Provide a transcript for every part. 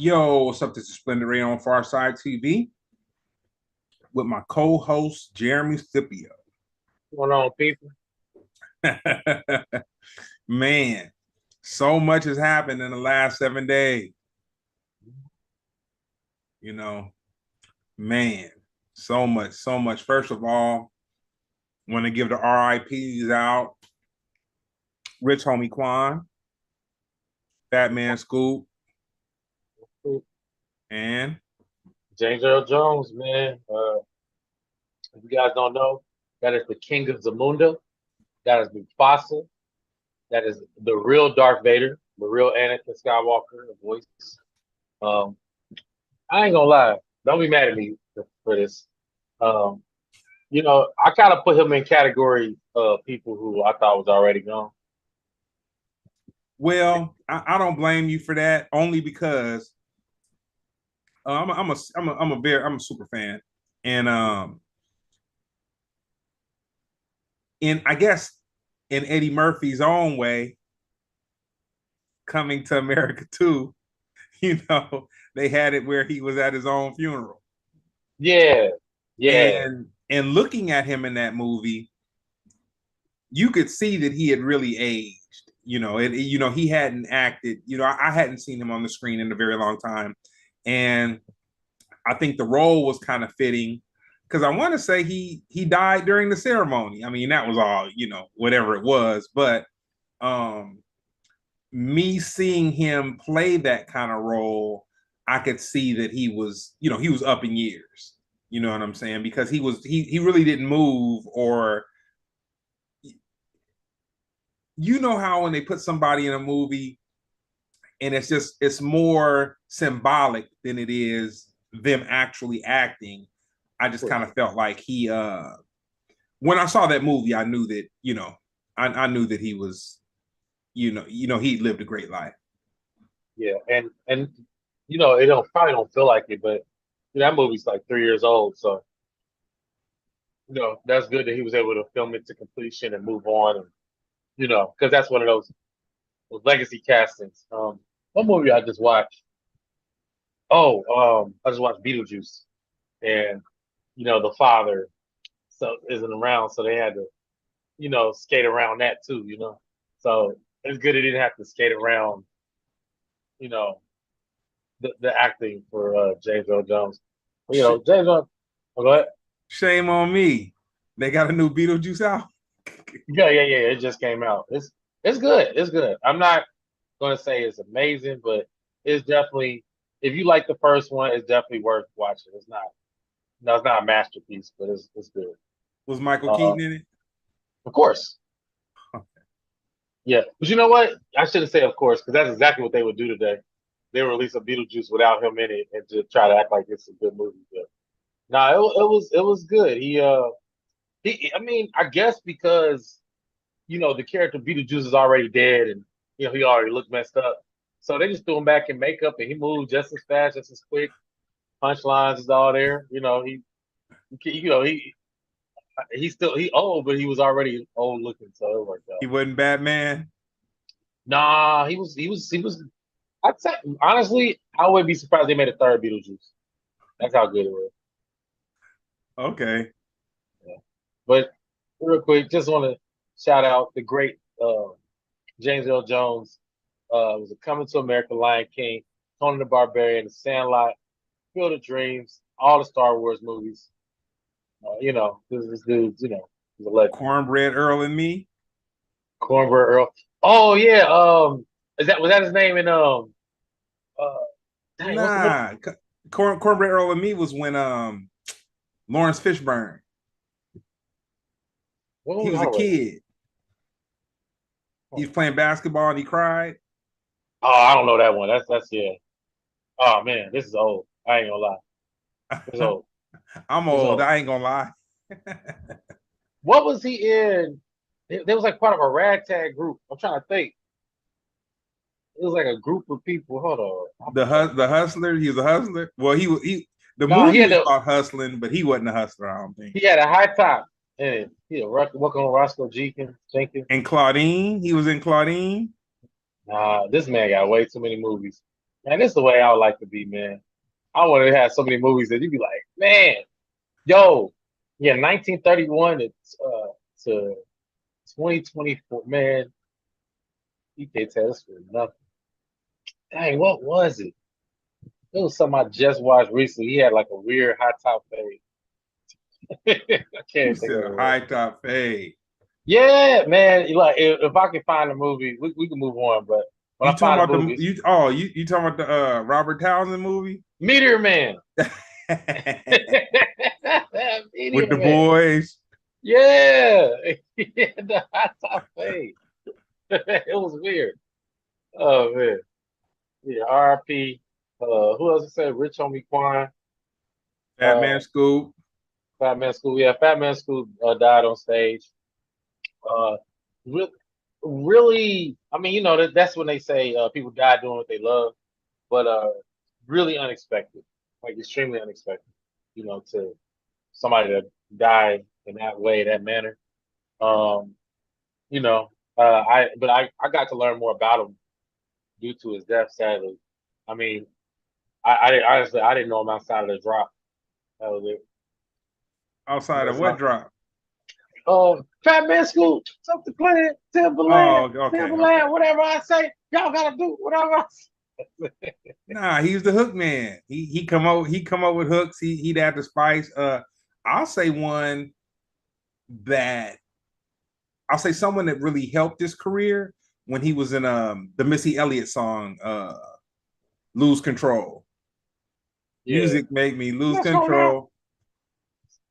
Yo, what's up? This is Splendid on Far Side TV with my co-host Jeremy Scippio. Going on, people? Man, so much has happened in the last 7 days. You know, man, so much, so much. First of all, want to give the RIPs out. Rich Homie Quan, Batman Scoop, and James Earl Jones, man. If you guys don't know, that is the King of Zamunda. That is Mufasa. That is the real Darth Vader, the real Anakin Skywalker, the voice. Um, I ain't gonna lie. Don't be mad at me for this. Um, I kind of put him in category of people who I thought was already gone. well, I don't blame you for that, only because I'm a super fan, and in I guess in Eddie Murphy's own way, coming to America too, they had it where he was at his own funeral. Yeah, yeah. And looking at him in that movie, you could see that he had really aged. He hadn't acted, I hadn't seen him on the screen in a very long time. And I think the role was kind of fitting because I want to say he died during the ceremony. I mean, that was all, whatever it was. But um me seeing him play that kind of role, I could see that he was up in years. You know what I'm saying? Because he really didn't move, or you know how when they put somebody in a movie and it's more symbolic than it is them actually acting. I just kind of felt like he when I saw that movie, I knew that, I knew that he was, he lived a great life. Yeah, and it don't probably don't feel like it, but that movie's like 3 years old, so that's good that he was able to film it to completion and move on, and because that's one of those legacy castings. One movie I just watched. I just watched Beetlejuice, and the father isn't around, so they had to skate around that too, So it's good he didn't have to skate around, you know, the acting for James Earl Jones. James Earl. Oh, go ahead. Shame on me. They got a new Beetlejuice out. Yeah. It just came out. It's good. It's good. I'm not gonna say it's amazing, but it's definitely, if you like the first one, it's definitely worth watching. It's not, no, it's not a masterpiece, but it's good. Was Michael Uh, Keaton in it? of course. Yeah, but you know what? I shouldn't say of course, because that's exactly what they would do today. They would release a Beetlejuice without him in it and just try to act like it's a good movie. But no, it was good. I mean, I guess because the character Beetlejuice is already dead, and he already looked messed up. So they just threw him back in makeup, and he moved just as fast, just as quick. Punchlines is all there. He old, but he was already old looking, so it worked He out. wasn't Batman. Nah, he was. I'd say honestly, I wouldn't be surprised they made a third Beetlejuice. That's how good it was. Okay. Yeah. But real quick, just want to shout out the great James Earl Jones. Was a Coming to America, Lion King, Conan the Barbarian, The Sandlot, Field of Dreams, all the Star Wars movies. This dude's he's a legend. Cornbread Earl and Me. Cornbread Earl. Oh yeah. Was that his name in uh dang, what's the movie? Nah. Cornbread Earl and Me was when Lawrence Fishburne. What He movie? was a Hold on. kid. He was playing basketball and he cried. Oh, I don't know that one. That's yeah. Oh man, this is old. I ain't gonna lie. It's old. I'm It's old. old. I ain't gonna lie. What was he in? There was like part of a ragtag group. I'm trying to think. It was like a group of people. Hold on. I'm trying to The think. hustler. He was a hustler. Well, he the No, movie was about hustling, but he wasn't a hustler. I don't think. he had a high top in it. He had working on Roscoe Jenkins. And Claudine, he was in Claudine. Nah, this man got way too many movies. Man, this is the way I would like to be, man. I want to have so many movies that you'd be like, man, yo, yeah, 1931 to 2024, man, you can't tell us for nothing. Dang, what was it? It was something I just watched recently. He had like a weird high top fade. I You can't think said of a it. high top fade. Yeah, man. Like if I can find a movie, we can move on. But when You I talking find a about movie, the you talking about the Robert Townsend movie Meteor Man. with Meteor the Man. boys? Yeah. Yeah, the high top fade. It was weird. Oh man. Yeah, RP. Who else said Rich Homie Quan? Fat Uh Man Scoop. Fat Man School. Yeah, Fat Man School died on stage. Uh re- really, I mean, that's when they say people die doing what they love, but really unexpected. Like extremely unexpected, to somebody that died in that way, that manner. Um, I got to learn more about him due to his death, sadly. I mean, honestly I didn't know him outside of the drop. That was it. Outside of That's what not drop? Fat Man School, something playing, Timberland, Oh, okay, okay. Timberland, whatever I say, y'all gotta do whatever I say. Nah, he's the hook man. He come up with hooks. He'd add the spice. I'll say one that I'll say someone that really helped his career when he was in the Missy Elliott song "Lose Control." Yeah. Music make me lose Let's go now. control.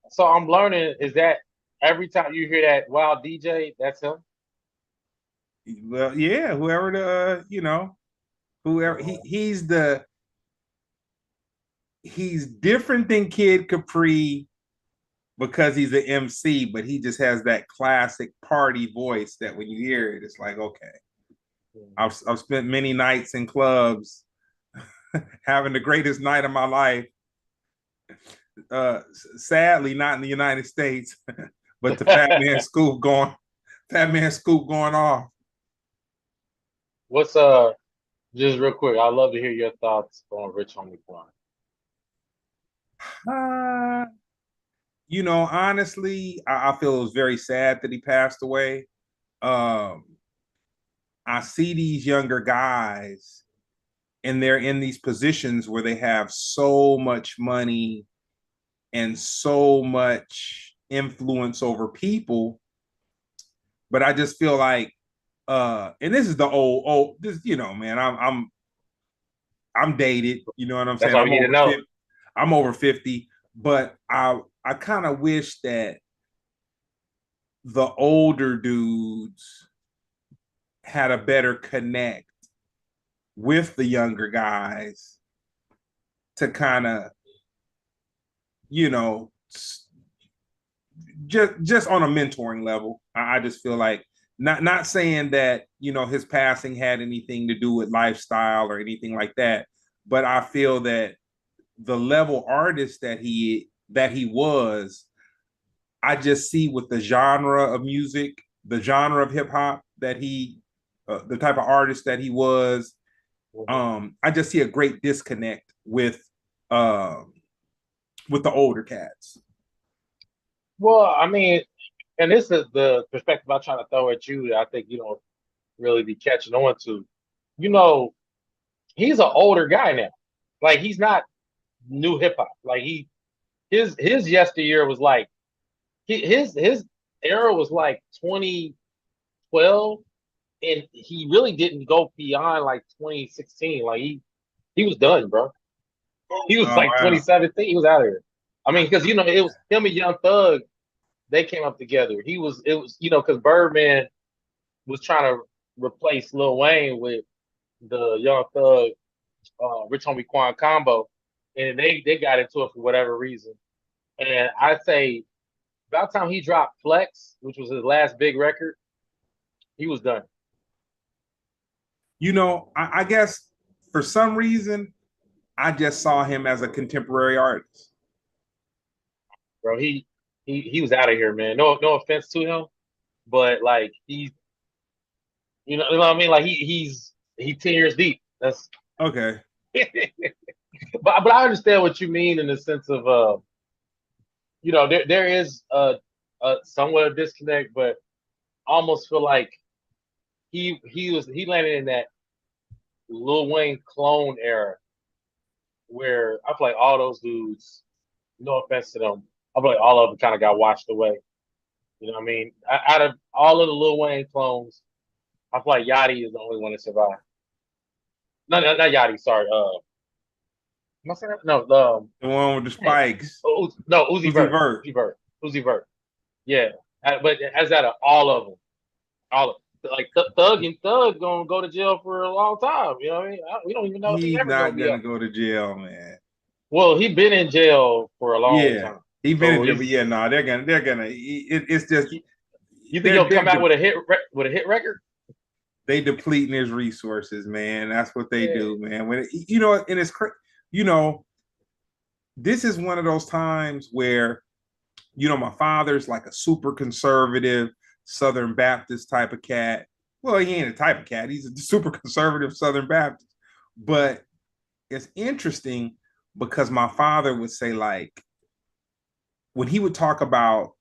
So I'm learning is that every time you hear that wild DJ, that's him. Well, yeah, whoever whoever Uh, he's different than Kid Capri because he's an MC, but he just has that classic party voice that when you hear it, it's like, okay. I've spent many nights in clubs having the greatest night of my life. Sadly, not in the United States, but the Fat Man Scoop going off. What's just real quick? I'd love to hear your thoughts on Rich Homie Quan. Uh, honestly, I feel it was very sad that he passed away. Um, I see these younger guys and they're in these positions where they have so much money and so much influence over people. But I just feel like and this is the old this, man, I'm dated, you know what I'm That's saying? all we need to know. I'm over 50, but I kind of wish that the older dudes had a better connect with the younger guys to kind of, you know, just on a mentoring level. I just feel like not saying that his passing had anything to do with lifestyle or anything like that, but I feel that the level artist that he was, I just see with the genre of music, the genre of hip hop that the type of artist that he was. Mhm. I just see a great disconnect um, with the older cats. Well, I mean, and this is the perspective I'm trying to throw at you that I think you don't really be catching on to. You know, he's an older guy now. Like he's not new hip hop. Like his yesteryear was like his era was like 2012, and he really didn't go beyond like 2016. Like he was done, bro. He was Oh like wow. 2017. He was out of here. I mean, because it was him and Young Thug. They came up together. It was because Birdman was trying to replace Lil Wayne with the Young Thug, Rich Homie Quan combo, and they got into it for whatever reason. And I say about time he dropped Flex, which was his last big record, he was done, I guess for some reason I just saw him as a contemporary artist. bro. He was out of here, man. No offense to him, but like you know what I mean. Like he 10 years deep. That's Okay. but I understand what you mean in the sense of there is a somewhat of disconnect, but I almost feel like he landed in that Lil Wayne clone era where I feel like all those dudes, no offense to them, I feel like all of them kind of got washed away. You know what I mean? Out of all of the Lil Wayne clones, I feel like Yachty is the only one that survived. No, no, not Yachty. Sorry. Am I saying that? No. The one with the Hey, spikes. no, Uzi Uzi Vert. Vert. Uzi Vert. Uzi Vert. Yeah. But as out of all of them, all of like Thug and Thug gonna go to jail for a long time. You know what I mean? We don't even know if he He's ever gonna not be gonna up. go to jail, man. Well, he been in jail for a long Yeah, time, he been in so jail, but he's. yeah, no, they're gonna. It's just You think he'll come out with a hit record? they depleting his resources, man. That's what they Yeah. do, man. When you know, and it's you know, this is one of those times where my father's like a super conservative Southern Baptist type of cat. Well, he ain't a type of cat. He's a super conservative Southern Baptist. But it's interesting because my father would say, like, when he would talk about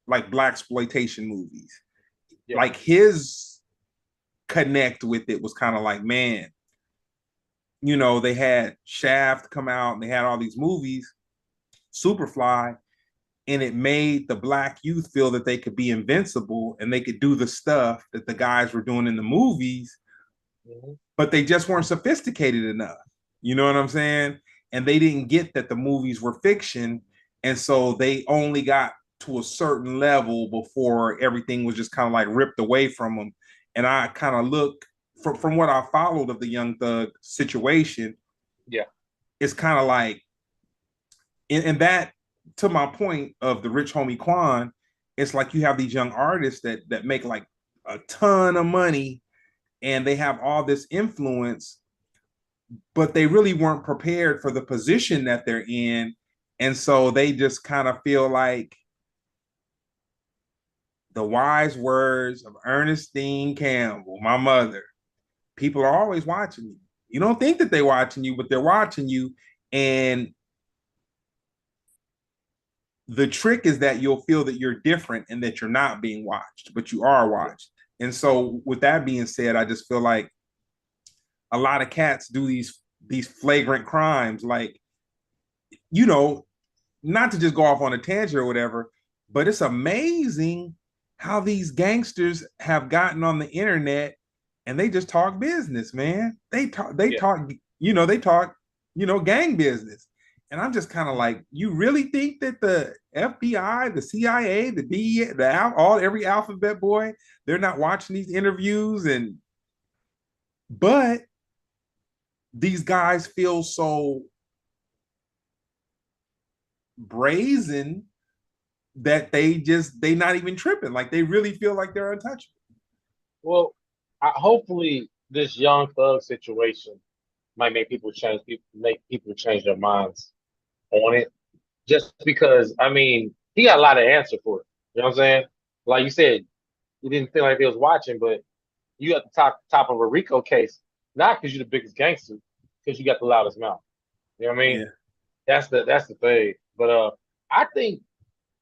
like black exploitation movies, Yeah. like his connect with it was kind of like, man, they had Shaft come out and they had all these movies, Superfly, and it made the black youth feel that they could be invincible and they could do the stuff that the guys were doing in the movies, Mm-hmm. but they just weren't sophisticated enough. You know what I'm saying? And they didn't get that the movies were fiction. And so they only got to a certain level before everything was just kind of like ripped away from them. And I kind of look from what I followed of the Young Thug situation, Yeah. it's kind of like, and that, to my point of the Rich Homie Quan, it's like you have these young artists that make like a ton of money and they have all this influence, but they really weren't prepared for the position that they're in. And so they just kind of feel like the wise words of Ernestine Campbell, my mother, people are always watching you. You don't think that they're watching you, but they're watching you. And the trick is that you'll feel that you're different and that you're not being watched, but you are Yeah. watched. And so, with that being said, I just feel like a lot of cats do these flagrant crimes, like, you know, not to just go off on a tangent or whatever, but it's amazing how these gangsters have gotten on the internet and they just talk business, man. Yeah. They talk, gang business. And I'm just kind of like, you really think that the FBI, the CIA, the DEA, every alphabet boy, they're not watching these interviews? But these guys feel so brazen that they not even tripping. Like they really feel like they're untouchable. Well, hopefully this young thug situation might make people change their minds on it. Just because, I mean, he got a lot of answer for it. You know what I'm saying? Like you said, you didn't feel like they was watching, but you at the top of a Rico case, not because you're the biggest gangster, because you got the loudest mouth. You know what I mean? Yeah. That's the thing. But I think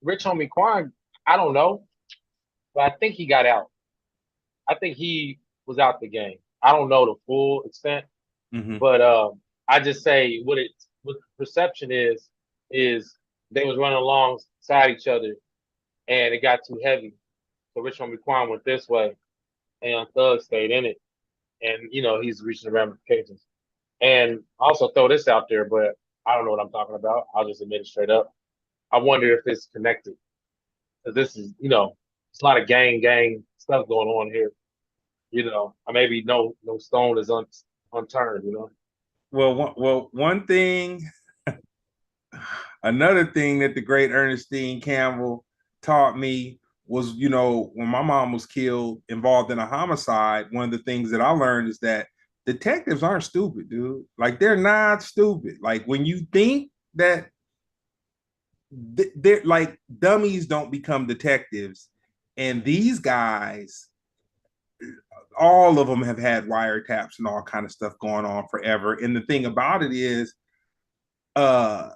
Rich Homie Quan, I don't know, but I think he got out. I think he was out the game. I don't know the full extent, Mm-hmm. but I just say what the perception is they was running alongside each other and it got too heavy. So Rich Homie Quan went this way and Thug stayed in it. And he's reaching the ramifications. And also throw this out there, but I don't know what I'm talking about. I'll just admit it straight up. I wonder if it's connected. Because this is, it's a lot of gang stuff going on here. Maybe no stone is unturned. One thing, another thing that the great Ernestine Campbell taught me was, when my mom was killed, involved in a homicide, one of the things that I learned is that detectives aren't stupid, dude. Like they're not stupid. Like when you think that they're like dummies don't become detectives, and these guys all of them have had wiretaps and all kind of stuff going on forever. And the thing about it is, uh,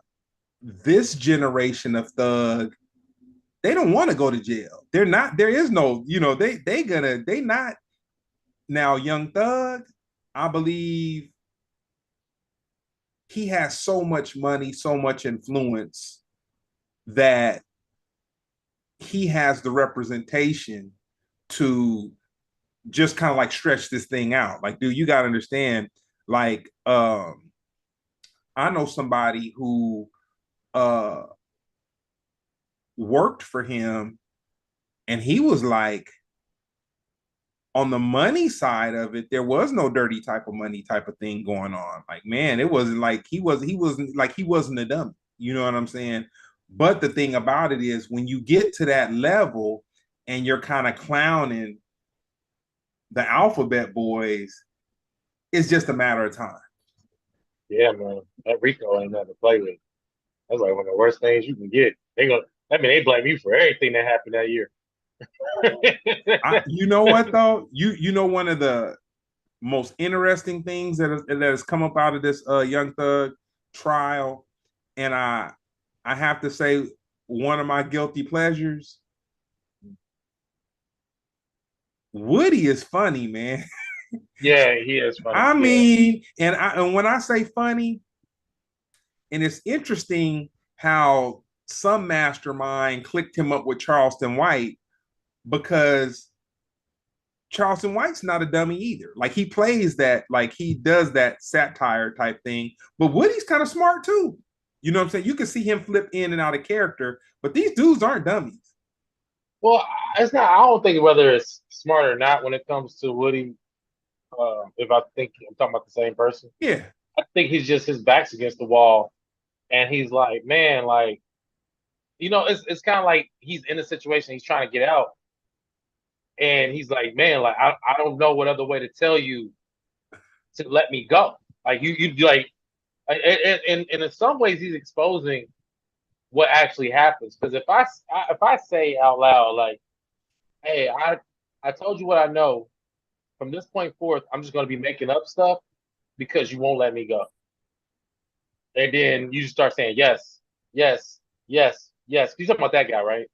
this generation of thug, they don't want to go to jail. They're not. There is no, they not now. Young Thug, I believe he has so much money, so much influence that he has the representation to just kind of like stretch this thing out. Like, dude, you got to understand. Like, I know somebody who uh worked for him, and he was like, on the money side of it, there was no dirty type of money type of thing going on. Like, man, it wasn't like he wasn't a dummy. You know what I'm saying? But the thing about it is, when you get to that level and you're kind of clowning the alphabet boys, it's just a matter of time. Yeah, man. That Rico ain't nothing to play with. That's like one of the worst things you can get. They blame you for everything that happened that year. You know what though? You know, one of the most interesting things that has come up out of this Young Thug trial, and I have to say, one of my guilty pleasures. Woody is funny, man. Yeah, he is funny. I Yeah. mean, and when I say funny, and it's interesting how some mastermind clicked him up with Charleston White, because Charleston White's not a dummy either. Like, he plays that, like he does that satire type thing, but Woody's kind of smart too. You know what I'm saying? You can see him flip in and out of character, but these dudes aren't dummies. Well, it's not. I don't think whether it's smart or not when it comes to Woody. If I think I'm talking about the same person, Yeah. I think he's just his back's against the wall, and he's like, man, like it's kind of like he's in a situation, he's trying to get out, and he's like, man, like I don't know what other way to tell you to let me go. Like you like, and in some ways he's exposing what actually happens. Because if I say out loud like, hey, I told you what I know. From this point forth, I'm just going to be making up stuff because you won't let me go. And then you just start saying yes, yes, yes, yes. You talking about that guy, right?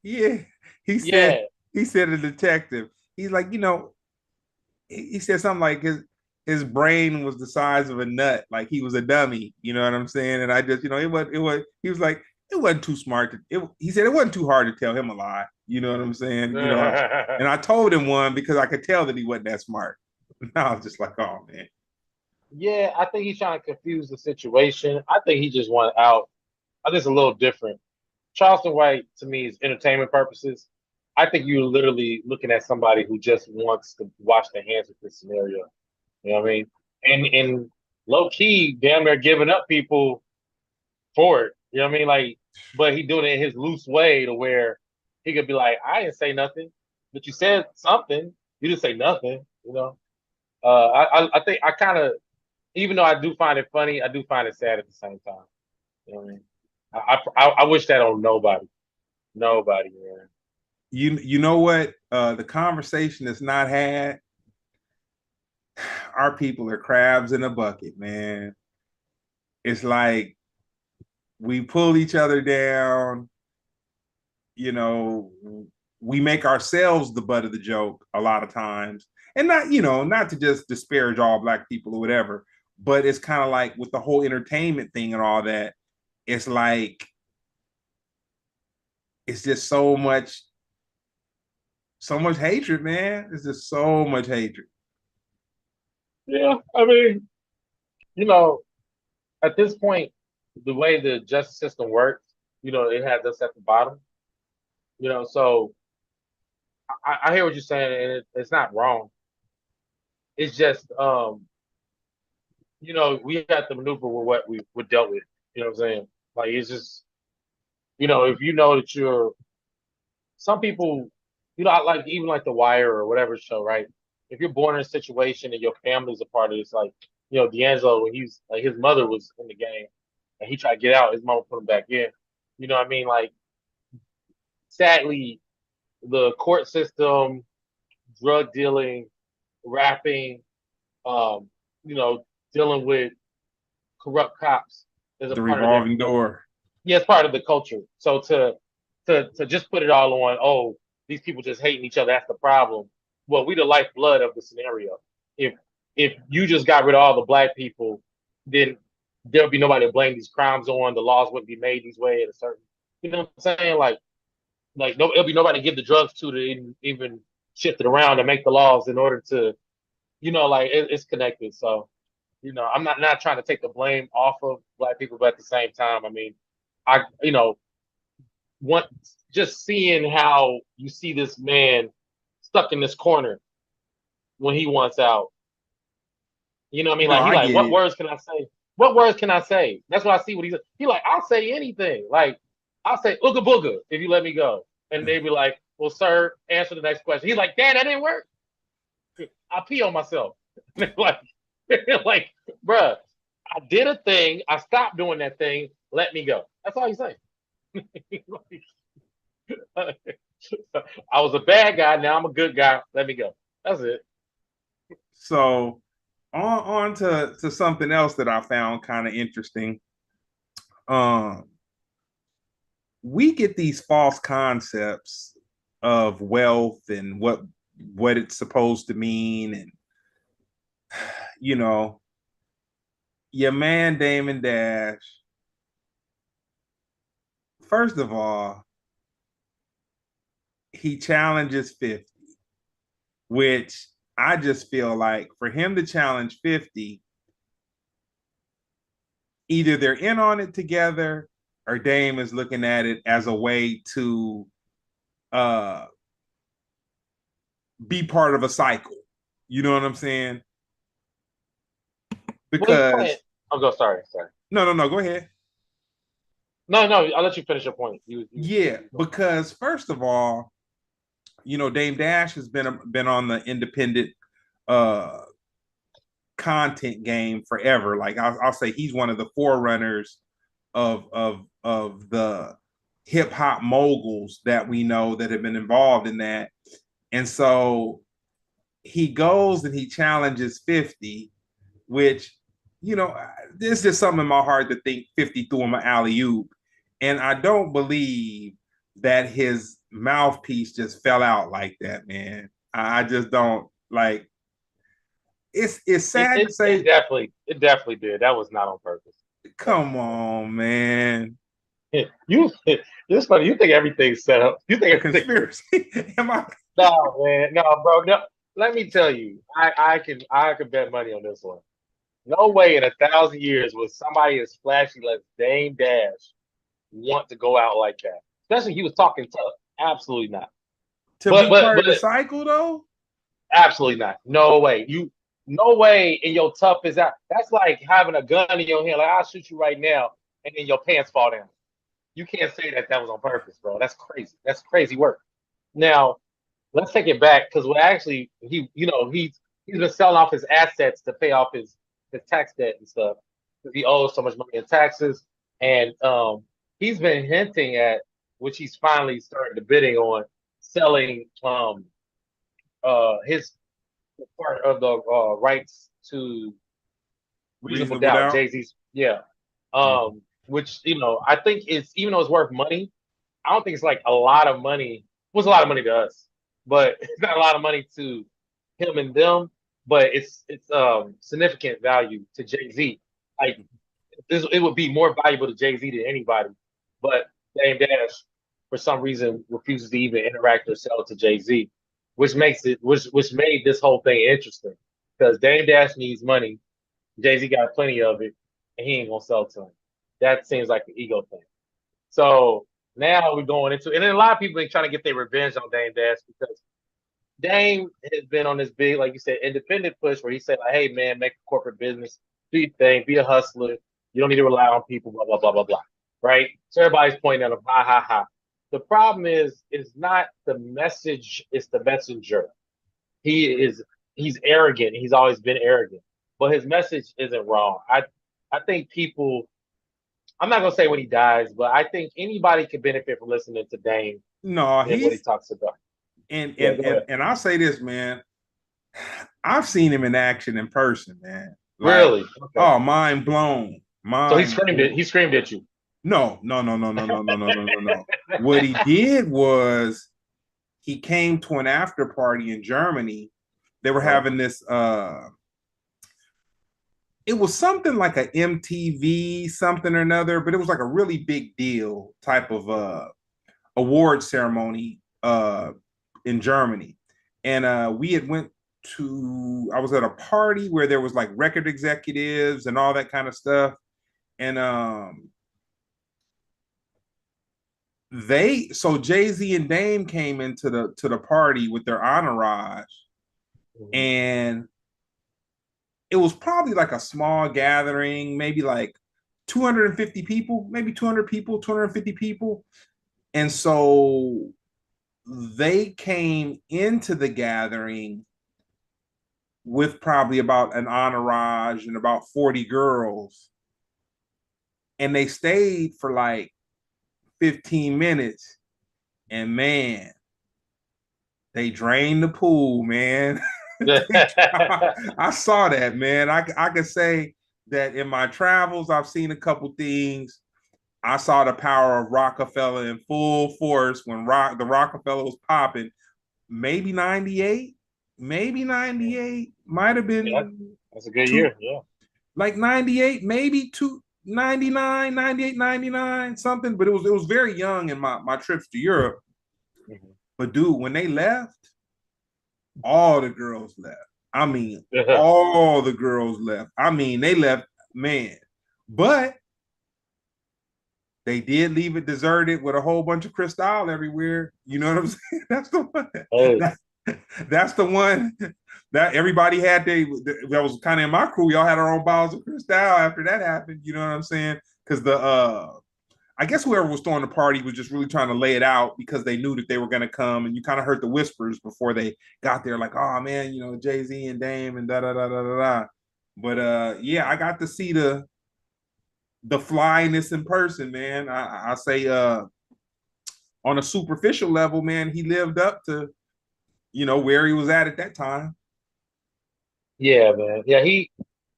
Yeah. He said Yeah. he said a detective. He's like, he said something like his brain was the size of a nut, like he was a dummy. You know what I'm saying? And I just, it was he was like, it wasn't too smart he said it wasn't too hard to tell him a lie. You know what I'm saying? And I told him one because I could tell that he wasn't that smart. And I was just like, oh man. Yeah, I think he's trying to confuse the situation. I think he just wanted out. I think it's a little different. Charleston White to me is entertainment purposes. I think you're literally looking at somebody who just wants to wash their hands with this scenario. You know what I mean? And low key, damn near giving up people for it. You know what I mean? Like, but he doing it in his loose way to where he could be like, I didn't say nothing, but you said something. You didn't say nothing. I think I kind of, even though I do find it funny, I do find it sad at the same time. You know what I mean? I wish that on nobody. Nobody, man. You know what? The conversation is not had. Our people are crabs in a bucket, man. It's like we pull each other down, you know, we make ourselves the butt of the joke a lot of times. And not to just disparage all black people or whatever, but it's kind of like with the whole entertainment thing and all that, it's like it's just so much hatred, man. It's just so much hatred. Yeah, I mean, you know, at this point, the way the justice system works, it has us at the bottom. So I hear what you're saying, and it's not wrong. It's just, we have to maneuver with what we dealt with. You know what I'm saying? Like it's just, if you know that some people, like even like The Wire or whatever show, right? If you're born in a situation and your family's a part of this, like D'Angelo, when he's like his mother was in the game and he tried to get out, his mama put him back in. You know what I mean? Like sadly, the court system, drug dealing. rapping, um, you know, dealing with corrupt cops is a The part of their, revolving door. yeah, it's part of the culture. So to just put it all on, oh, these people just hating each other, that's the problem. Well, we the lifeblood of the scenario. If if you just got rid of all the black people, then there'll be nobody to blame these crimes on. The laws wouldn't be made these way at a certain, you know what I'm saying? Like no, it'll be nobody to give the drugs to even shift it around and make the laws in order to, like it's connected. So, I'm not trying to take the blame off of black people, but at the same time, I mean, I want just seeing how you see this man stuck in this corner when he wants out. You know what I mean? No, Like he I like, get what it. words can I say? What words can I say? That's what I see what he's he like, I'll say anything. Like I'll say ooga booga if you let me go. And they be like, well, sir, answer the next question. He's like, Dad, that didn't work. I pee on myself. like, like, bruh, I did a thing. I stopped doing that thing. Let me go. That's all he's saying. I was a bad guy. Now I'm a good guy. Let me go. That's it. So on to something else that I found kind of interesting. Um, we get these false concepts of wealth and what it's supposed to mean, and you know, your man Damon Dash. First of all, he challenges 50, which I just feel like for him to challenge 50, either they're in on it together or Dame is looking at it as a way to uh be part of a cycle. You know what I'm saying? Well, he's playing. Because I'll go. Sorry. no, go ahead. No. I'll let you finish your point. Yeah, You go. because first of all, Dame Dash has been on the independent uh content game forever. Like I'll say he's one of the forerunners of the hip hop moguls that we know that have been involved in that. And so he goes and he challenges 50, which, there's just something in my heart to think 50 threw him an alley oop. And I don't believe that his mouthpiece just fell out like that, man. I just don't like it's It, sad to it it say, definitely it definitely did. That was not on purpose. come on, man. You it's funny. You think everything's set up. You A think everything. conspiracy. Am I No, man. No, bro. No. Let me tell you. I can bet money on this one. No way in 1,000 years would somebody as flashy as Dame Dash want to go out like that. Especially he was talking tough. Absolutely not. to But be but part of but the cycle though? absolutely not. No way. No way in your toughest out. That's like having a gun in your hand. Like I'll shoot you right now, and then your pants fall down. You can't say that was on purpose, bro. That's crazy. That's crazy work. Now let's take it back because what actually he's been selling off his assets to pay off his tax debt and stuff because he owes so much money in taxes, and he's been hinting at which he's finally started the bidding on selling his part of the rights to Reasonable Reasonable Doubt, doubt. Jay Z's, yeah. Mm-hmm. Which I think it's even though it's worth money, I don't think it's like a lot of money. It was a lot of money to us, but it's not a lot of money to him and them. But it's significant value to Jay Z. Like it would be more valuable to Jay Z than anybody. But Dame Dash, for some reason, refuses to even interact or sell to Jay Z, which made this whole thing interesting because Dame Dash needs money. Jay Z got plenty of it, and he ain't gonna sell to him. That seems like an ego thing. So now we're going into, and then a lot of people are trying to get their revenge on Dame Dash because Dame has been on this big, like you said, independent push where he said, like, hey man, make a corporate business, do your thing, be a hustler. You don't need to rely on people, blah, blah, blah, blah, blah. Right? So everybody's pointing at him, ha ha ha. The problem is not the message, it's the messenger. He is he's arrogant. He's always been arrogant. But his message isn't wrong. I think people I'm not gonna say when he dies, but I think anybody can benefit from listening to Dame No, and what he he's talks about. and Yeah, and go and ahead. and I'll say this, man. I've seen him in action in person, man. Like, Really? Okay. oh, mind blown, So he mind screamed it. blown. He screamed at you. No, no, no, no, no, no, no, no, no, no, no. What he did was he came to an after party in Germany. They were Uh-huh. having this it was something like a MTV something or another, but it was like a really big deal type of award ceremony in Germany. And we had went to I was at a party where there was like record executives and all that kind of stuff. And they so Jay-Z and Dame came into the party with their entourage, Mhm. and it was probably like a small gathering, maybe like 250 people, maybe 200 people, 250 people. And so they came into the gathering with probably about an entourage and about 40 girls. And they stayed for like 15 minutes. And man, they drained the pool, man. I saw that, man. I could say that in my travels, I've seen a couple things. I saw the power of Rockefeller in full force when the Rockefeller was popping. Maybe 98, maybe 98, might have Yeah, been that's a good two, year. Yeah. like 98, maybe two, 99, 98, 99, something. But it was very young in my trips to Europe. Mhm. But dude, when they left, all the girls left. I mean, all the girls left. I mean, they left, man. But they did leave it deserted with a whole bunch of Cristal everywhere. You know what I'm saying? That's the one. Hey, That, that's the one that everybody had. That was kind of in my crew. Y'all had our own bottles of Cristal after that happened. You know what I'm saying? Because I guess whoever was throwing the party was just really trying to lay it out because they knew that they were going to come, and you kind of heard the whispers before they got there, like, "Oh man, Jay-Z and Dame and da da da da da da." But yeah, I got to see the flyness in person, man. I say on a superficial level, man, he lived up to where he was at that time. yeah, man. Yeah, he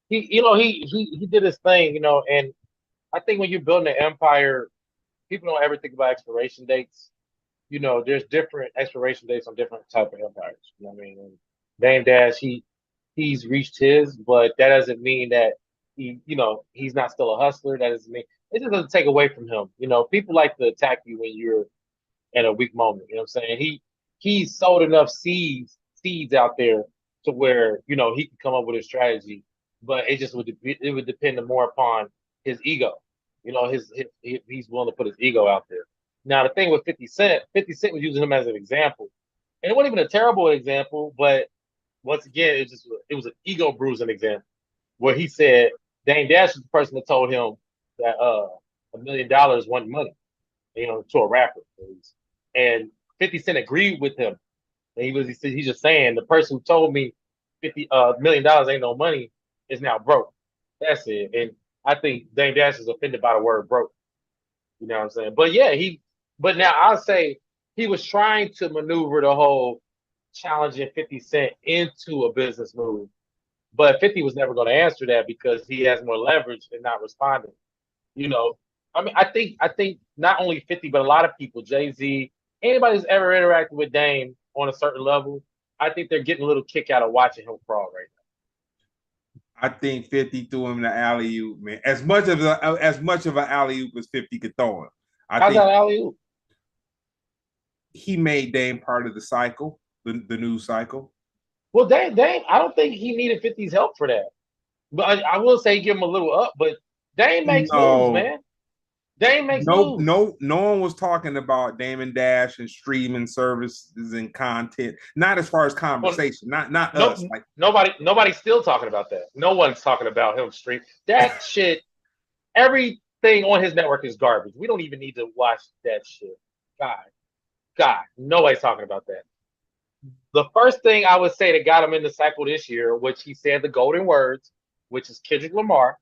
did his thing, and I think when you're building an empire, people don't ever think about expiration dates. There's different expiration dates on different type of empires. You know what I mean? And Dame Dash, he's reached his, but that doesn't mean that he's not still a hustler. That doesn't mean it just doesn't take away from him. People like to attack you when you're in a weak moment. You know what I'm saying? He sold enough seeds out there to where he could come up with a strategy, but it would depend more upon his ego. He's willing to put his ego out there. Now the thing with 50 Cent was using him as an example, and it wasn't even a terrible example, but once again, it was an ego bruising example where he said Dame Dash was the person that told him that $1 million wasn't money, to a rapper. And 50 Cent agreed with him. And he's just saying the person who told me $50 million ain't no money is now broke. That's it. And I think Dame Dash is offended by the word broke. You know what I'm saying? But yeah, but now I'll say he was trying to maneuver the whole challenging 50 Cent into a business move. But 50 was never going to answer that because he has more leverage and not responding. You know, I mean, I think not only 50, but a lot of people, Jay-Z, anybody who's ever interacted with Dame on a certain level, I think they're getting a little kick out of watching him crawl right I think 50 threw him the alley oop, man. As much of an alley oop as 50 could throw him. I now. How's that think alley oop? he made Dame part of the cycle, the news cycle. Well, Dame, I don't think he needed 50's help for that. But I will say give him a little up, but Dame makes moves, No, man. Dame makes no, moves. no, no one was talking about Damon Dash and streaming services and content. Not as far as Well, conversation. Not us. no, Like nobody's still talking about that. No one's talking about him stream. That shit, everything on his network is garbage. We don't even need to watch that shit. God, God, nobody's talking about that. The first thing I would say that got him in the cycle this year, which he said the golden words, which is Kendrick Lamar.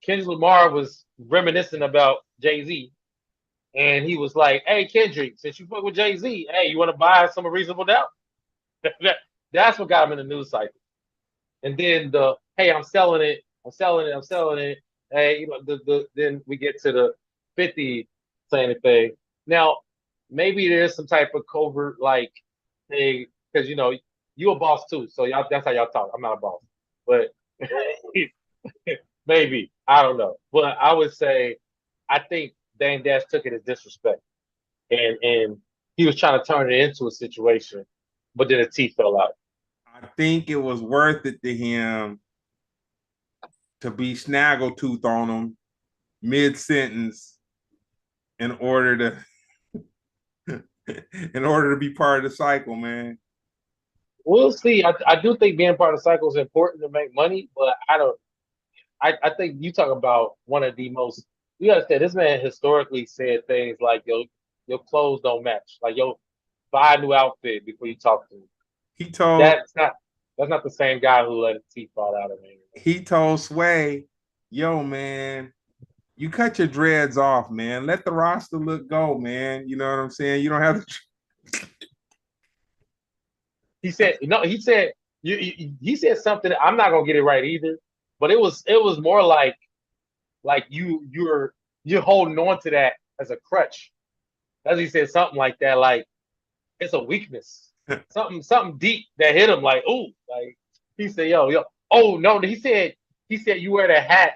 Kendrick Lamar was reminiscing about Jay-Z, and he was like, "Hey Kendrick, since you fuck with Jay-Z, hey, you want to buy some of Reasonable Doubt?" That's what got him in the news cycle. And then hey, I'm selling it, I'm selling it, I'm selling it. Hey, then we get to the 50 saying the thing. Now, maybe there's some type of covert like thing because you a boss too, so y'all that's how y'all talk. I'm not a boss, but maybe I don't know. But I would say I think Dame Dash took it as disrespect, and he was trying to turn it into a situation, but then the teeth fell out. I think it was worth it to him to be snaggletooth on him mid sentence in order to in order to be part of the cycle, man. We'll see. I do think being part of the cycle is important to make money, but I don't. I think you talk about one of the most. You understand? This man historically said things like your clothes don't match. Like yo, buy a new outfit before you talk to me. He told That's not that's not the same guy who let his teeth fall out of him. he told Sway, yo, man, you cut your dreads off, man. Let the roster look go, man. You know what I'm saying? You don't have to. He said no. He said something. I'm not gonna get it right either. But it was more like you're holding on to that as a crutch. As he said something like that. Like it's a weakness. Something deep that hit him like, ooh, like he said, yo. Oh no, he said you wear the hat.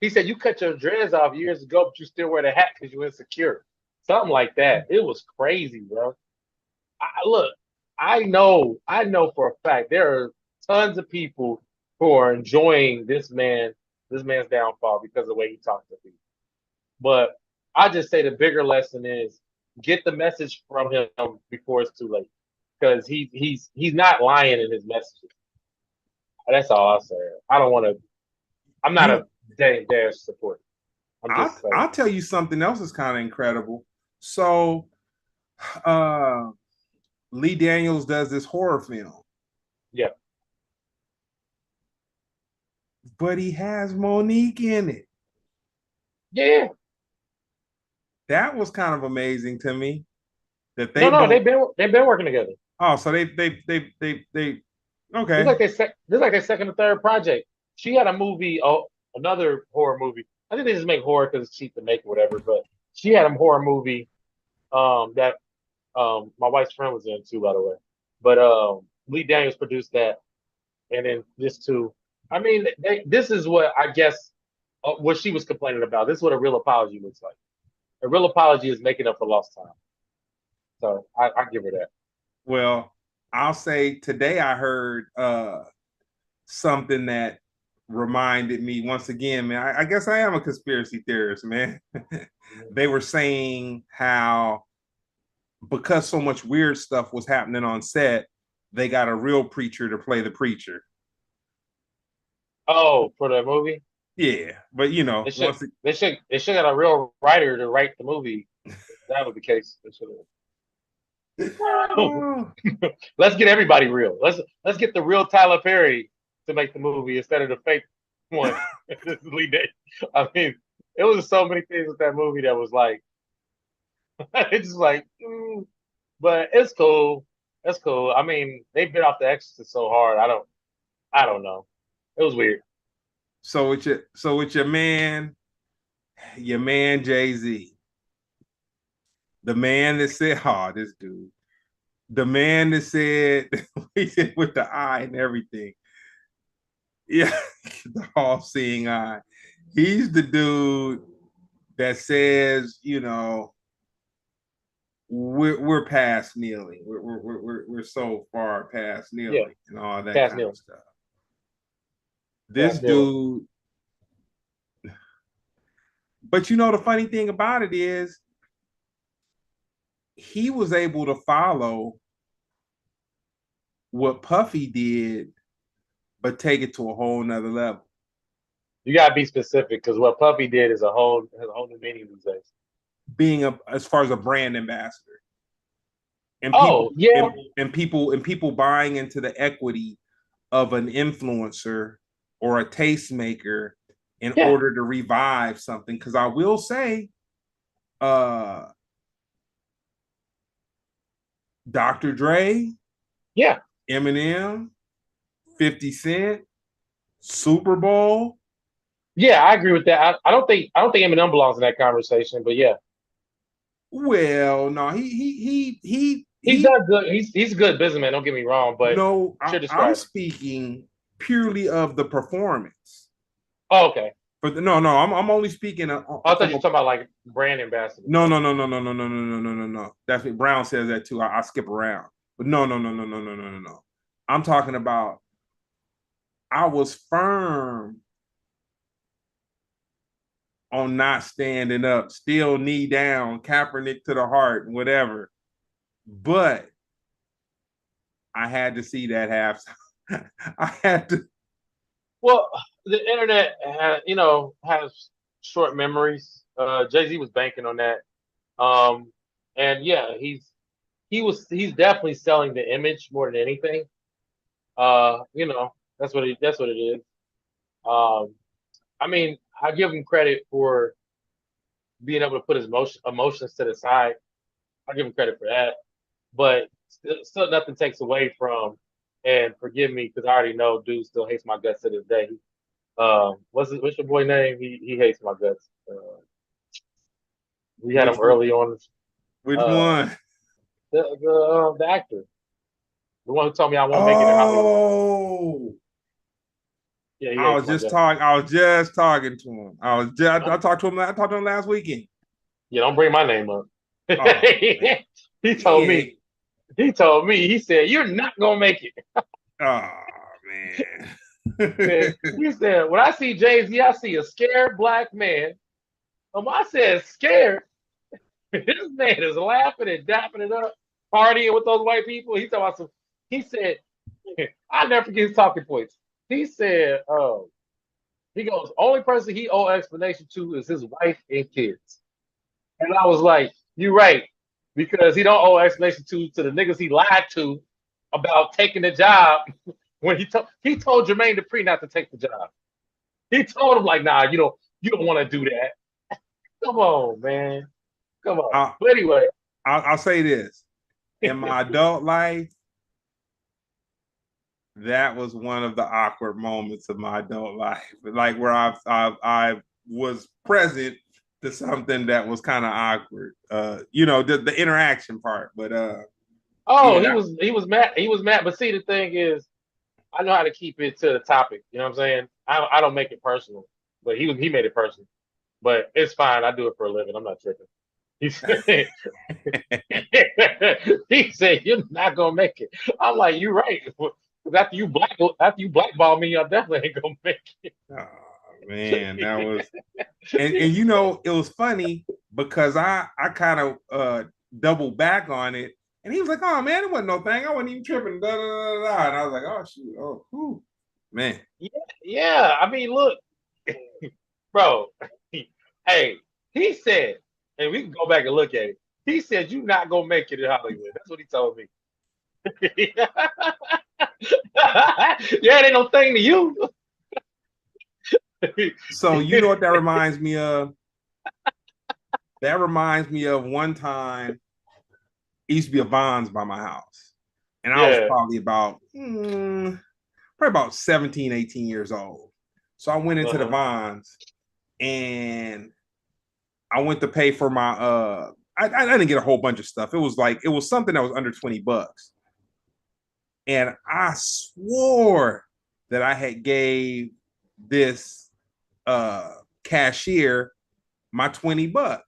He said you cut your dreads off years ago, but you still wear the hat because you're insecure. Something like that. It was crazy, bro. Look, I know for a fact there are tons of people who are enjoying this man's downfall because of the way he talks to people. But I just say the bigger lesson is get the message from him before it's too late because he's not lying in his messages. That's all I say. I don't want to. I'm not You a Dame Dash supporter. I'm I'll just saying. I'll tell you something else that's kind of incredible. So uh Lee Daniels does this horror film, Yeah. but he has Monique in it. Yeah. That was kind of amazing to me that they No, no, both. they've been working together. Oh, so they. This Okay. like their second or third project. She had a movie, another horror movie. I think they just make horror because it's cheap to make or whatever. But she had a horror movie that my wife's friend was in too, by the way. But Lee Daniels produced that, and then this too. I mean, this is what I guess what she was complaining about. This is what a real apology looks like. A real apology is making up for lost time. So I give her that. Well, I'll say today I heard something that reminded me once again, man. I guess I am a conspiracy theorist, man. They were saying how because so much weird stuff was happening on set, they got a real preacher to play the preacher. Oh, for the movie. Yeah, but They should once they should have a real writer to write the movie. If that was the case. They should have. oh, Let's get everybody real. Let's get the real Tyler Perry to make the movie instead of the fake one. This is Lee Day. I mean, it was so many things with that movie that was like it's just like but it's cool. That's cool. I mean, they bit off the Exorcist so hard. I don't know. It was weird. with your man Jay-Z, the man that said, "Oh, this dude," the man that said with the eye and everything. Yeah, the all-seeing eye. He's the dude that says, we're past kneeling. We're so far past Yeah, kneeling and all that Cass kind of Neal. stuff. This Cass Neal. dude, but the funny thing about it is he was able to follow what Puffy did, but take it to a whole nother level. You gotta be specific because what Puppy did is a whole new meaning these days. Being as far as a brand ambassador and people Oh yeah, and people buying into the equity of an influencer or a tastemaker in yeah, order to revive something. Because I will say, uh, Dr. Dre, yeah. Eminem, 50 Cent, Super Bowl. Yeah, I agree with that. I don't think Eminem belongs in that conversation, but yeah, Well, no, he's he. done good. He's a good businessman. Don't get me wrong, but No, should I'm describe him. speaking purely of the performance. Oh, okay. But no, I'm only speaking I thought from you a were talking about like brand ambassador no, stuff. no, no, no, no, no, no, no, no, no, no, no. That's what Brown says that too. I skip around, but no, no, no, no, no, no, no, no, no. I'm talking about. I was firm on not standing up, still knee down, Kaepernick to the heart, whatever. But I had to see that halftime. I had to. Well, the internet, has short memories. Jay-Z was banking on that. Um, and yeah, he's definitely selling the image more than anything. That's what it is. Um, I mean, I give him credit for being able to put his emotions to the side. I give him credit for that. But still nothing takes away from, and forgive me because I already know dude still hates my guts to this day. What's your boy name? He hates my guts. We had him Which one? early on. Which Uh, one? the actor, the one who told me I won't make it in Hollywood. Oh, Yeah, he I hates was my just guts. talking. I was just talking to him. I Don't, talked to him. I talked to him last weekend. yeah, don't bring my name up. Oh man, he told yeah. me. He told me. He said, "You're not gonna make it." Oh man. He said, "When I see Jay-Z, I see a scared black man." I said, "Scared." This man is laughing and dapping it up, partying with those white people. He talking about some. He said, "I never forget his talking points." He said, "Oh, he goes, only person he owe explanation to is his wife and kids." And I was like, "You're right, because he don't owe explanation to the niggas he lied to about taking the job when he told Jermaine Dupri not to take the job. He told him like, nah, you don't want to do that. Come on, man, come on." I'll, But anyway, I'll say this: in my adult life, that was one of the awkward moments of my adult life, like where I was present to something that was kind of awkward. The interaction part, but oh, yeah, he was mad. He was mad. But see, the thing is, I know how to keep it to the topic. You know what I'm saying? I don't make it personal, but he made it personal. But it's fine. I do it for a living. I'm not tripping. He said, he said, "You're not gonna make it." I'm like, "You're right." After you blackball me, I definitely ain't gonna make oh, man, that it. was and it was funny because I kind of doubled back on it, and he was like, "Oh man, it wasn't no thing. I wasn't even tripping." Da, da, da, da. And I was like, "Oh shoot, oh whew. Man." Yeah, yeah. I mean, look, bro. Hey, he said, and we can go back and look at it. He said, "You're not gonna make it in Hollywood." That's what he told me. Yeah, it ain't no thing to you. So you know what that reminds me of? That reminds me of one time. It used to be a Vons by my house, and I was Yeah. probably about 17, 18 years old. So I went into the Uh-huh. Vons and I went to pay for my I didn't get a whole bunch of stuff. It was something that was under $20. And I swore that I had gave this cashier my $20.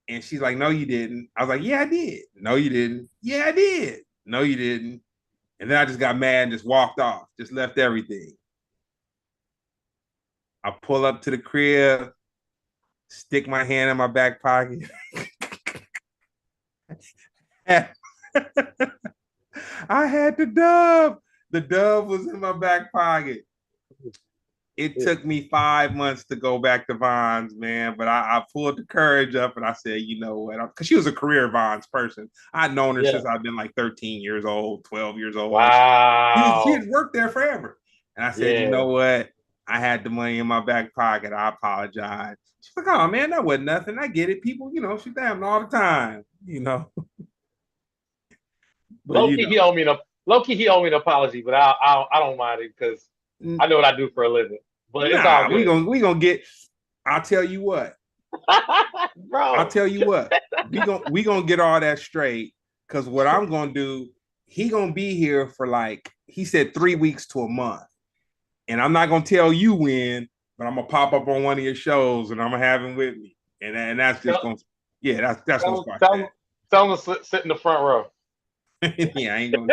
And she's like, "No, you didn't." I was like, "Yeah, I did." "No, you didn't." "Yeah, I did." "No, you didn't." And then I just got mad and just walked off, just left everything. I pull up to the crib, stick my hand in my back pocket. I had the dove. The dove was in my back pocket. It took me 5 months to go back to Vons, man. But I pulled the courage up and I said, you know what? Because she was a career Vons person. I'd known her Yeah. since I've been like 13 years old, 12 years old. And she Wow. had worked there forever. And I said, you Yeah. know what? I had the money in my back pocket. I apologize. She's like, oh man, that wasn't nothing. I get it. People, shoot them all the time. But you know, Low key he owe me an apology, but I don't mind it because I know what I do for a living. But it's all nah, good, we gonna get. I'll tell you what. I'll bro. tell you what. We gonna get all that straight because what I'm gonna do, he gonna be here for like he said 3 weeks to a month, and I'm not gonna tell you when, but I'm gonna pop up on one of your shows and I'm gonna have him with me, and that's just Tell, gonna yeah, that's gonna tell, spark tell, that. him- tell him to sit in the front row. Yeah, I ain't gonna.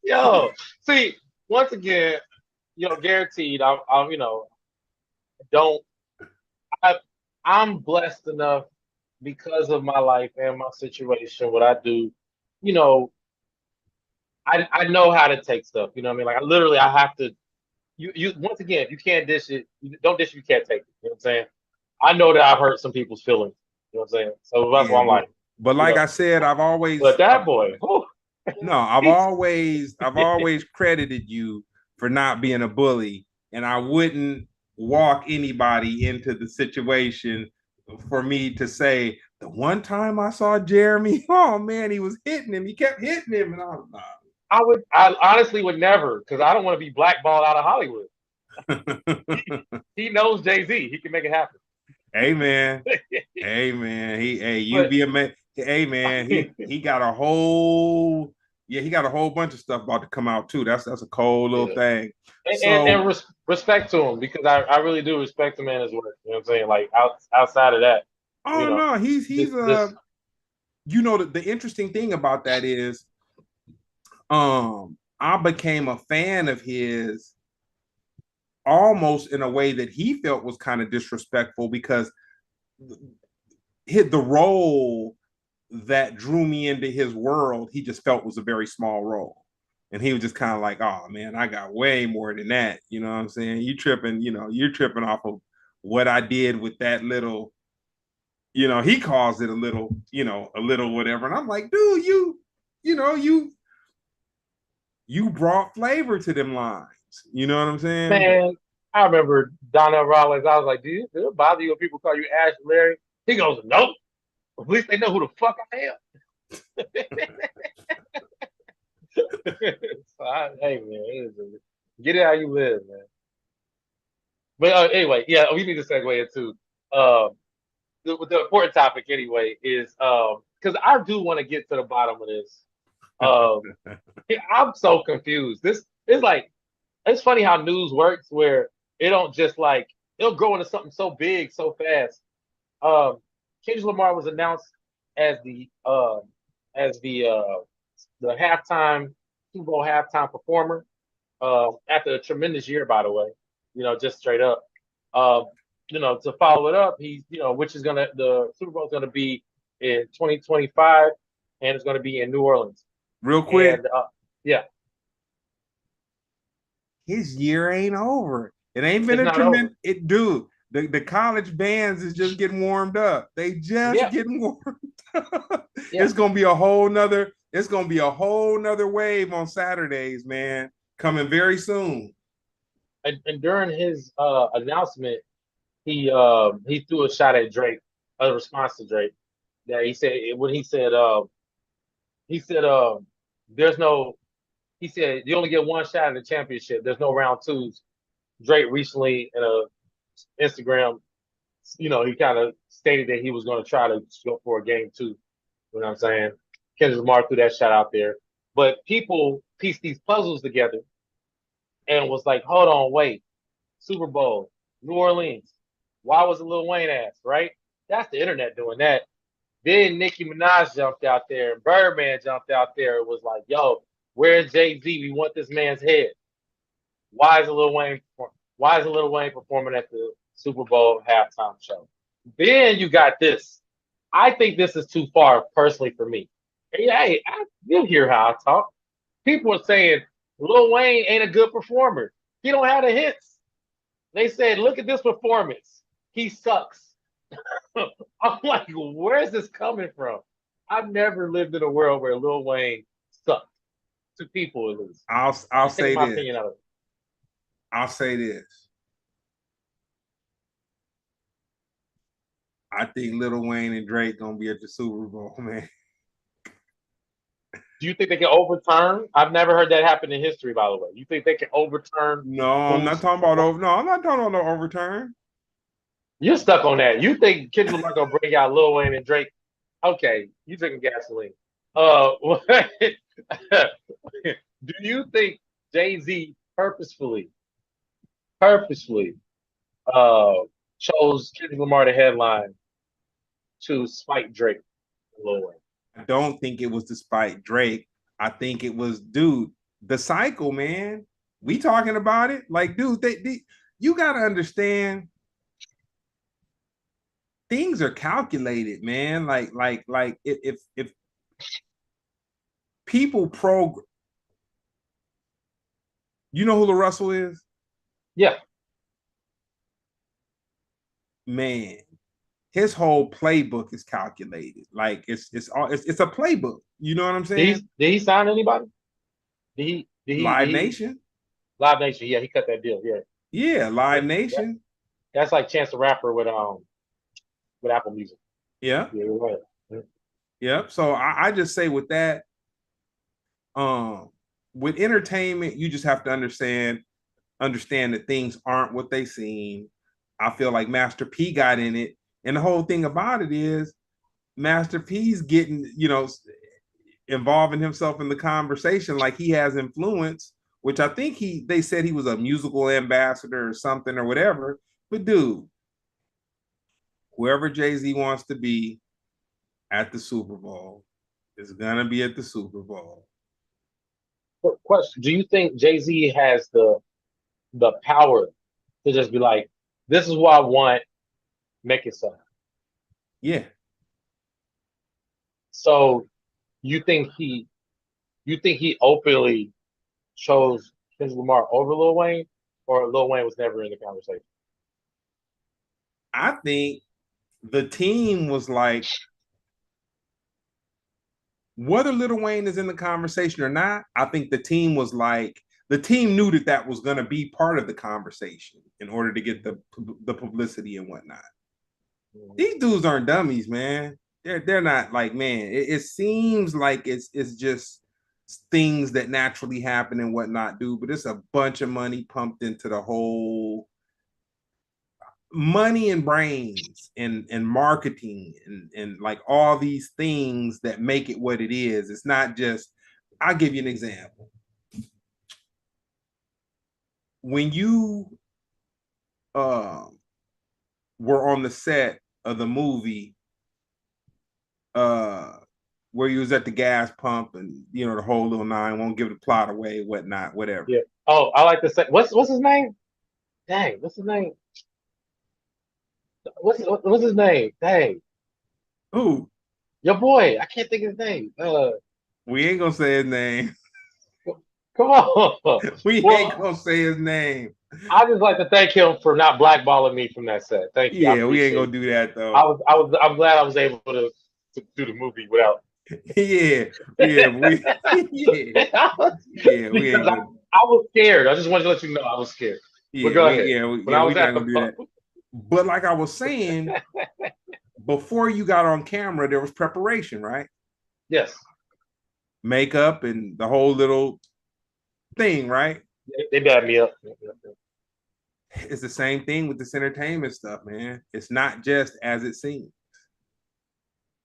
Yo, see, once again, guaranteed. Don't. I, I'm blessed enough because of my life and my situation. What I do, you know, I know how to take stuff. You know what I mean? Like I have to. You once again, if you can't dish it, you don't dish it. You can't take it. You know what I'm saying? I know that I've hurt some people's feelings. You know what I'm saying? So that's Yeah, why I'm like, but you like know. I said, But that boy, whew, no, I've he, always credited you for not being a bully, and I wouldn't walk anybody into the situation for me to say the one time I saw Jeremy, oh man, he was hitting him, he kept hitting him, and I was I honestly would never, because I don't want to be blackballed out of Hollywood. like, He knows Jay-Z. He can make it happen. hey man, hey man, you But be a man. Hey man, he got a whole yeah, he got a whole bunch of stuff about to come out too. That's a cold little yeah. thing. And So respect to him because I really do respect the man as well. You know what I'm saying? Like outside of that, you oh know, no, this he's this you know the interesting thing about that is I became a fan of his almost in a way that he felt was kind of disrespectful because hit the role that drew me into his world, he just felt was a very small role. And he was just kind of like, oh man, I got way more than that. You know what I'm saying? You're tripping off of what I did with that little, he calls it a little whatever. And I'm like, dude, you know, you brought flavor to them lines. You know what I'm saying? But man. I remember Donnell Rollins. I was like, do it bother you when people call you Ash Larry? He goes, nope. At least they know who the fuck I am. Hey man, get it how you live, man. But anyway, yeah, we need to segue into uh, the important topic anyway is because I do want to get to the bottom of this. Um, I'm so confused. This is like it's funny how news works where it don't just like it'll grow into something so big so fast. Um, Kendrick Lamar was announced as the halftime Super Bowl halftime performer after a tremendous year, by the way. Just straight up. Uh, to follow it up, he's which is the Super Bowl is gonna be in 2025, and it's gonna be in New Orleans. real quick, And yeah, his year ain't over. It ain't been it's a not over. tremendous it dude. The college bands is just getting warmed up. They just Yeah, getting warmed up. yeah. It's gonna be a whole nother wave on Saturdays, man. Coming very soon. And during his announcement, he threw a shot at Drake, a response to Drake. That he said when he said there's no he said you only get one shot at the championship. There's no round twos. Drake recently in a Instagram, he kind of stated that he was going to try to go for a game two. You know what I'm saying? Kendrick Lamar threw that shot out there, but people pieced these puzzles together and was like, hold on, wait, Super Bowl, New Orleans. Why was it Lil Wayne ass, right? That's the internet doing that. Then Nicki Minaj jumped out there and Birdman jumped out there. It was like, yo, where's Jay-Z? We want this man's head. Why is Lil Wayne performing at the Super Bowl halftime show? Then you got this. I think this is too far personally for me. Hey, you hear how I talk. People are saying Lil Wayne ain't a good performer. He don't have the hits. They said, look at this performance. He sucks. I'm like, where's this coming from? I've never lived in a world where Lil Wayne sucked. To people, at least. I'll You take say my this. opinion out of it. I'll say this. I think Lil Wayne and Drake gonna be at the Super Bowl, man. Do you think they can overturn? I've never heard that happen in history, by the way. You think they can overturn No, I'm not who's? talking about over. No, I'm not talking about no overturn. You're stuck on that. You think Kendrick Lamar gonna bring out Lil Wayne and Drake? Okay, you drinking gasoline. Uh, do you think Jay Z purposefully, uh, chose Kendrick Lamar to headline to spite Drake and Lil Wayne? I don't think it was despite Drake. I think it was, dude, the cycle, man. We talking about it, like, dude. You got to understand, things are calculated, man. Like, if people program, you know who the Russell is, Yeah, man. His whole playbook is calculated. Like it's a playbook. You know what I'm saying? did he sign anybody? Did Live he Nation, Live Nation? Yeah, he cut that deal. Yeah, yeah, Live that, Nation, that's like Chance the Rapper with Apple Music. yeah, Yeah, you're right. Yeah. yeah. So I just say with that, um, with entertainment, you just have to understand that things aren't what they seem. I feel like Master P got in it, and the whole thing about it is Master P's getting, involving himself in the conversation like he has influence, which I think they said he was a musical ambassador or something or whatever. But dude, whoever Jay-Z wants to be at the Super Bowl is gonna be at the Super Bowl. Question: do you think Jay Z has the power to just be like, "This is what I want, make it so"? Yeah. So you think he you think he openly chose Kendrick Lamar over Lil Wayne, or Lil Wayne was never in the conversation? I think the team was like, whether Little Wayne is in the conversation or not, I think the team was like, the team knew that was going to be part of the conversation in order to get the publicity and whatnot. Mhm. These dudes aren't dummies, man. They're not like, man. It seems like it's just things that naturally happen and whatnot, dude. But it's a bunch of money pumped into the whole, money and brains and marketing and like all these things that make it what it is. It's not just, I'll give you an example. When you uh, were on the set of the movie, uh, where you was at the gas pump and the whole little nine, won't give the plot away, whatnot, whatever. Yeah. Oh, I like to say, what's his name? Dang, what's his name? What's his name? Dang, Who? your boy. I can't think of his name. We ain't gonna say his name. Come on. We ain't Well, gonna say his name. I just like to thank him for not blackballing me from that set. Thank you. I Yeah, we ain't appreciate gonna it. do that though. I'm glad I was able to do the movie without. Yeah, yeah, yeah, yeah, we Because ain't gonna. I was scared. I just wanted to let you know I was scared. But go ahead. When I We was not at gonna the do that. But like I was saying, before you got on camera, there was preparation, right? yes, Makeup and the whole little thing, right? they bagged me up. It's the same thing with this entertainment stuff, man. It's not just as it seems.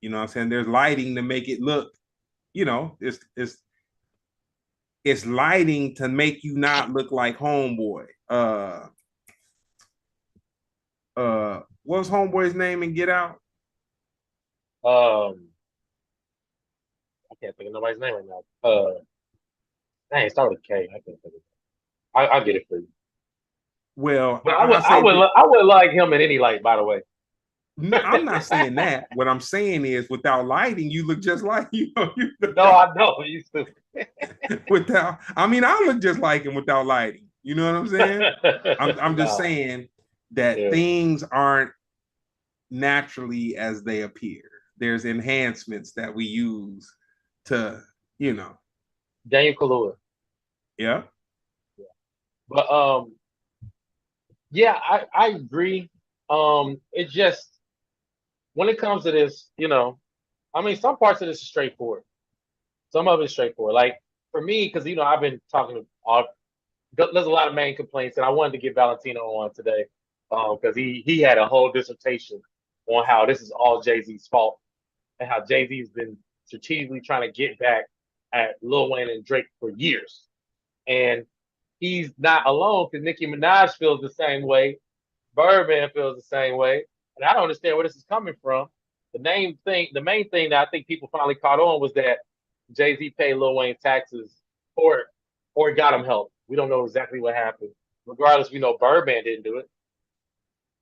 You know what I'm saying? There's lighting to make it look, it's lighting to make you not look like homeboy. What's homeboy's name in Get Out? Um, I can't think of nobody's name right now. Dang, start with a K. I can't think of it. I'll get it for you. Well, But I say that. I would like him in any light. By the way. No, I'm not saying that. What I'm saying is, without lighting, you look just like No, I know you stupid. without. I mean, I look just like him without lighting. You know what I'm saying? I'm just Nah, saying that yeah. things aren't naturally as they appear. There's enhancements that we use to, you know, Daniel Kaluuya. yeah. Yeah. But yeah, I agree. It just when it comes to this, I mean, some parts of this is straightforward. Some of it's straightforward. Like for me, because I've been talking to all. There's a lot of main complaints, and I wanted to get Valentino on today because he had a whole dissertation on how this is all Jay Z's fault and how Jay Z's been strategically trying to get back at Lil Wayne and Drake for years, and he's not alone because Nicki Minaj feels the same way, Birdman feels the same way, and I don't understand where this is coming from. The main thing that I think people finally caught on was that Jay Z paid Lil Wayne taxes, or or got him help. We don't know exactly what happened. Regardless, we know Birdman didn't do it.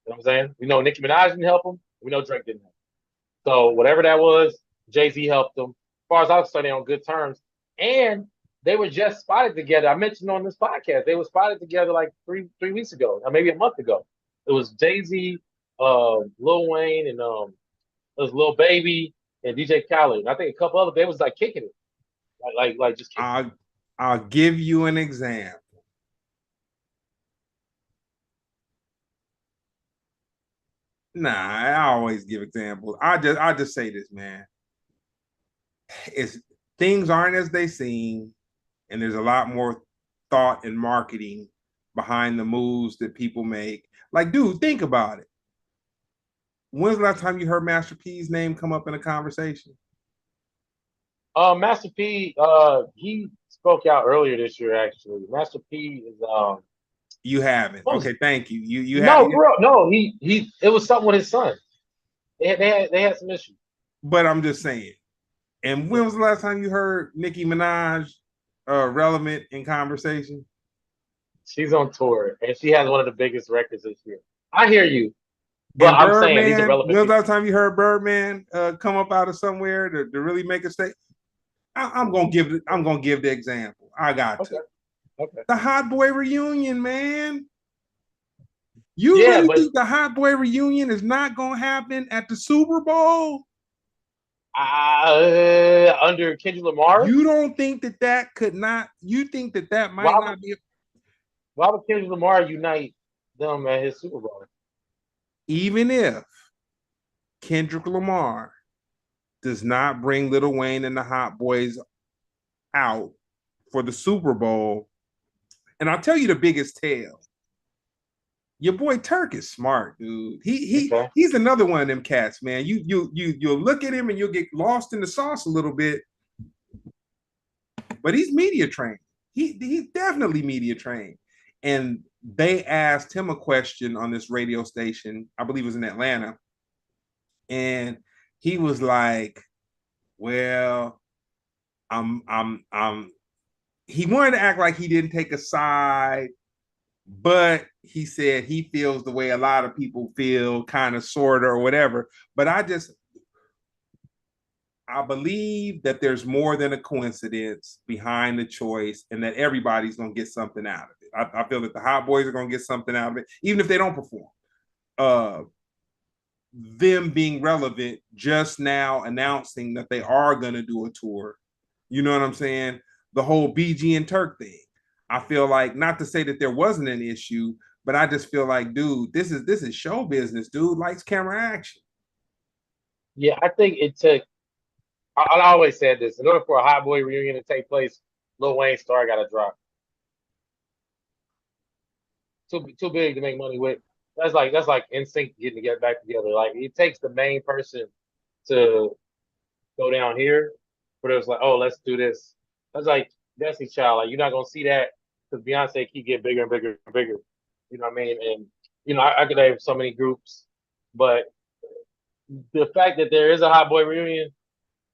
You know what I'm saying? We know Nicki Minaj didn't help him. We know Drake didn't help him. So whatever that was, Jay Z helped them. As far as I was concerned, they're on good terms. And they were just spotted together. I mentioned on this podcast, they were spotted together like three weeks ago, or maybe a month ago. It was Jay Z, Lil Wayne, and it was Lil Baby and DJ Khaled. And I think a couple other. They was like kicking it, like just kicking it. I'll give you an example. Nah, I always give examples. I just say this, man. It's things aren't as they seem, and there's a lot more thought and marketing behind the moves that people make. Like, dude, think about it. When's the last time you heard Master P's name come up in a conversation? Master P, he spoke out earlier this year. Actually, Master P is You haven't. what was Okay, thank you. You have, no, for real, no. He it was something with his son. They had some issues. but I'm just saying. And when Yeah. was the last time you heard Nicki Minaj relevant in conversation? She's on tour and she has one of the biggest records this year. I hear you, but And I'm saying these are Birdman, relevant when was the people. last time you heard Birdman come up out of somewhere to really make a statement? I'm gonna give the example. I got Okay, to. okay. The Hot Boy reunion, man. You Yeah, really but think the Hot Boy reunion is not gonna happen at the Super Bowl? under Kendrick Lamar, You don't think that that could not? You think that that why might would not be? why would Kendrick Lamar unite them at his Super Bowl? Even if Kendrick Lamar does not bring Lil Wayne and the Hot Boys out for the Super Bowl, and I'll tell you the biggest tale. Your boy Turk is smart, dude. Okay. He's another one of them cats, man. You'll look at him and you'll get lost in the sauce a little bit, but he's media trained. He's definitely media trained. And they asked him a question on this radio station, I believe it was in Atlanta, and he was like, "Well, I'm." He wanted to act like he didn't take a side, but he said he feels the way a lot of people feel, kind of, sort of, or whatever. But I believe that there's more than a coincidence behind the choice, and that everybody's gonna get something out of it. I feel that the Hot Boys are gonna get something out of it, even if they don't perform. Uh, them being relevant, just now announcing that they are gonna do a tour. You know what I'm saying? The whole BG and Turk thing. I feel like, not to say that there wasn't an issue, but I just feel like, dude, this is show business, dude. Lights, camera, action. Yeah, I think it took. I always said this. In order for a Hot Boy reunion to take place, Lil Wayne's star got to drop. Too big to make money with. That's like NSYNC getting to get back together. Like it takes the main person to go down here, but it was like, oh, let's do this. That's like Destiny Child. Like you're not gonna see that because Beyonce keep getting bigger and bigger and bigger. You know what I mean? And I could name so many groups, but the fact that there is a Hot Boy reunion,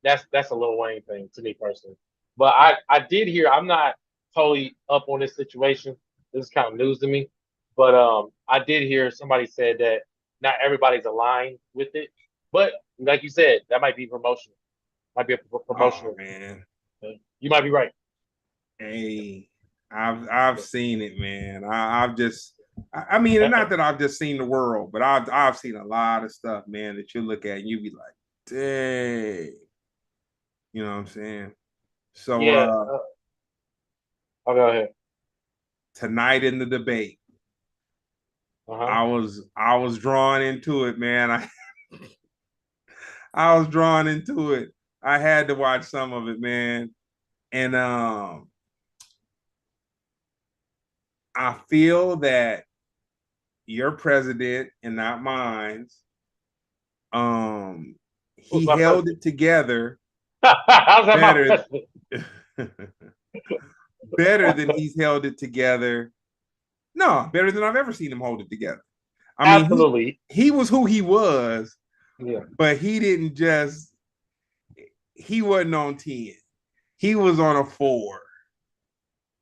that's a Lil Wayne thing to me personally. But I did hear. I'm not totally up on this situation. This is kind of news to me, but I did hear somebody said that not everybody's aligned with it. But like you said, that might be promotional. Might be a Oh promotional. man. You might be right. Hey, I've seen it, man. I've just I mean, and not that I've just seen the world, but I've seen a lot of stuff, man, that you look at and you be like, dang. You know what I'm saying? So Yeah. I'll go ahead. tonight in the debate, Uh huh. I was drawn into it, man. I was drawn into it. I had to watch some of it, man. And I feel that your president and not mine, Who's he my held president? it together How's that my better president? better than he's held it together. No, better than I've ever seen him hold it together. I mean, Absolutely. he was who he was, Yeah. but he didn't just he wasn't on 10. He was on a 4.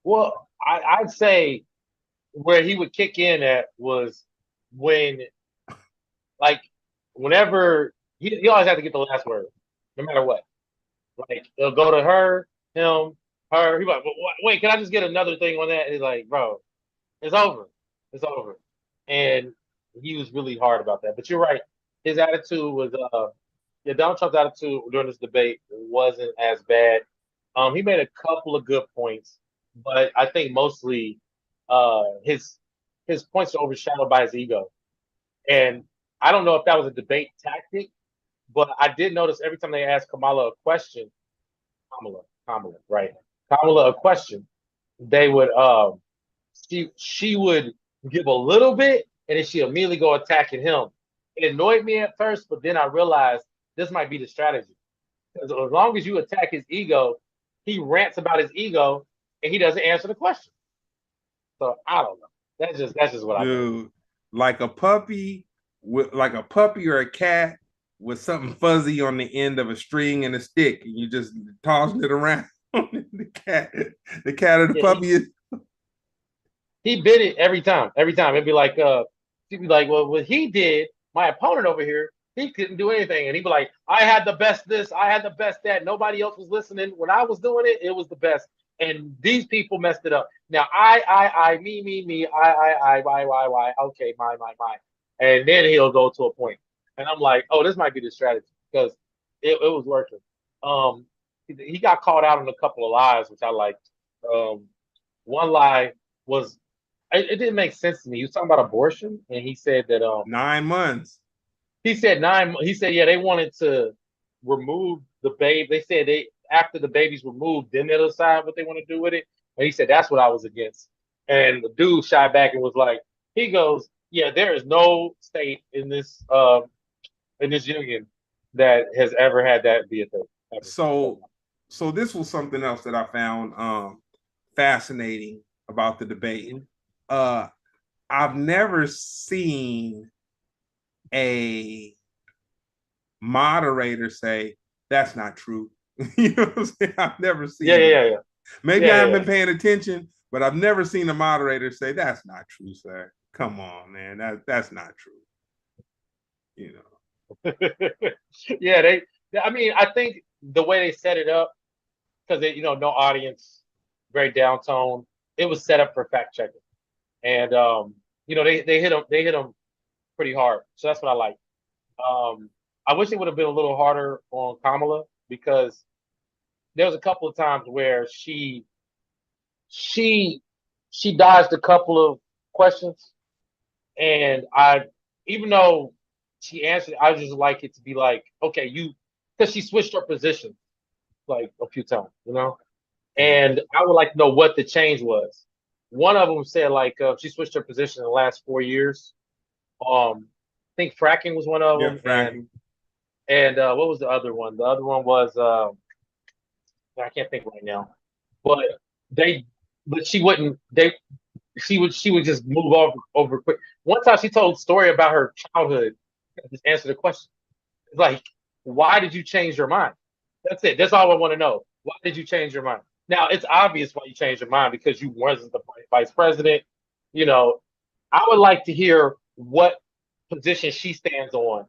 Well, I'd say where he would kick in at was when, like, whenever he always had to get the last word, no matter what. Like, it'll go to her, him, her. He's like, wait, can I just get another thing on that? And he's like, bro, it's over. It's over. And he was really hard about that. But you're right. His attitude was, yeah, Donald Trump's attitude during this debate wasn't as bad. He made a couple of good points, but I think mostly his points are overshadowed by his ego. And I don't know if that was a debate tactic, but I did notice every time they asked Kamala a question, Kamala, right? Kamala a question, they would she would give a little bit and then she immediately go attacking him. It annoyed me at first, but then I realized this might be the strategy. Because as long as you attack his ego, he rants about his ego and he doesn't answer the question. So I don't know. That's just what I think. Dude, like a puppy like a puppy or a cat with something fuzzy on the end of a string and a stick, and you just tossing it around. The cat or the Yeah, puppy is he bit it every time. Every time. It'd be like, he'd be like, well, what he did, my opponent over here, he couldn't do anything. And he'd be like, I had the best this, I had the best that. Nobody else was listening. When I was doing it, it was the best. And these people messed it up. Now me, why, okay, my. And then he'll go to a point. And I'm like, oh, this might be the strategy because it was working. Um, he got called out on a couple of lies, which I liked. One lie was it didn't make sense to me. He was talking about abortion, and he said that 9 months. he said nine. He said yeah, they wanted to remove the baby. They said they after the baby's removed, then they'll decide what they want to do with it. And he said that's what I was against. And the dude shied back and was like, he goes, yeah, there is no state in this union that has ever had that be a thing. Ever. So so this was something else that I found fascinating about the debate. Mm-hmm. Uh I've never seen a moderator say that's not true. You know what I'm saying? I've never Yeah, seen yeah, that. yeah, yeah, Maybe yeah, I yeah. haven't been Yeah. paying attention, but I've never seen a moderator say that's not true, sir. Come on, man. That's not true. You know. Yeah, I mean, I think the way they set it up, because no audience, very downtone. It was set up for fact checking, and they hit them pretty hard. So that's what I like. I wish it would have been a little harder on Kamala because there was a couple of times where she she dodged a couple of questions, and even though she answered, I just like it to be like, okay, because she switched her position like a few times, and I would like to know what the change was. One of them said like she switched her position in the last 4 years. I think fracking was one of Yeah, them, and fracking. what was the other one? The other one was I can't think right now, but they, but she wouldn't. She would just move over quick. One time she told a story about her childhood. Just answer the question. Like, why did you change your mind? That's it. That's all I want to know. Why did you change your mind? Now it's obvious why you changed your mind because you wasn't the vice president. You know, I would like to hear what position she stands on.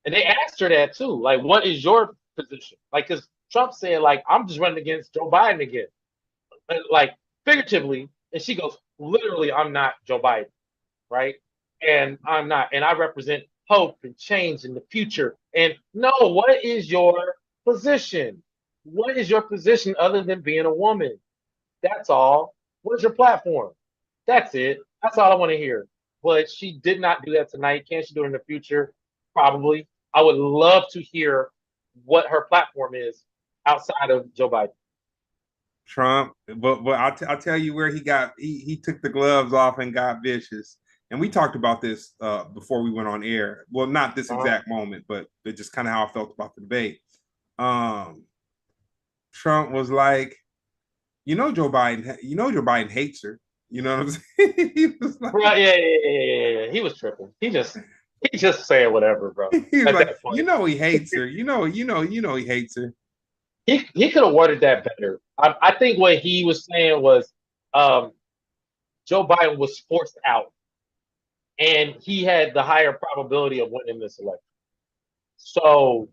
And they asked her that too. Like, what is your position? Like, because Trump said, like, I'm just running against Joe Biden again. Like, figuratively. And she goes, literally, I'm not Joe Biden, right? And I'm not. And I represent hope and change in the future. And no, what is your position? What is your position other than being a woman? That's all. What is your platform? That's it. That's all I want to hear. But she did not do that tonight. Can she do it in the future? Probably. I would love to hear what her platform is outside of Joe Biden. Trump, but I'll tell you where he took the gloves off and got vicious. And we talked about this before we went on air. Well, not this Uh-huh. exact moment, but it just kind of how I felt about the debate. Um, Trump was like, Joe Biden hates her. You know what I'm saying? He was like, Bro, yeah. He was tripping. He just saying whatever, bro. he's At like, that point, he hates her. He hates her. he could have worded that better. I think what he was saying was, um, Joe Biden was forced out, and he had the higher probability of winning this election. So,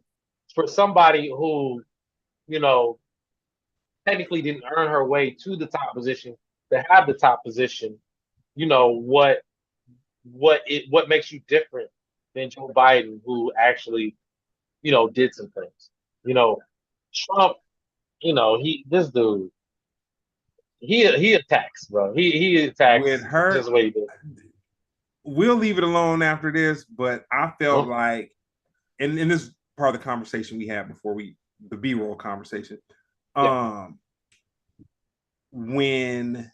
for somebody who, you know, technically didn't earn her way to the top position to have the top position, what makes you different than Joe Biden, who actually, did some things. You know, Trump, he this dude, he attacks, bro. He With attacks her, just the way he did. we'll leave it alone after this, but I felt Huh? like, and this is part of the conversation we had before the B-roll conversation. Yeah. Um, when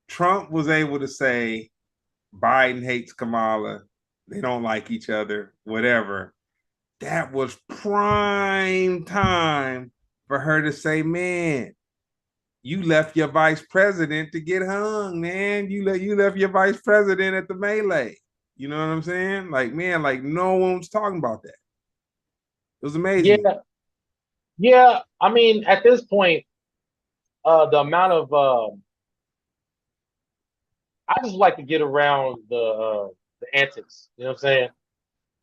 Trump was able to say Biden hates Kamala, they don't like each other, whatever, that was prime time for her to say, man, you left your vice president to get hung, man. You left your vice president at the melee. You know what I'm saying? Like, man, like no one's talking about that. It was amazing. Yeah, yeah. I mean, at this point, the amount of I just like to get around the antics. You know what I'm saying?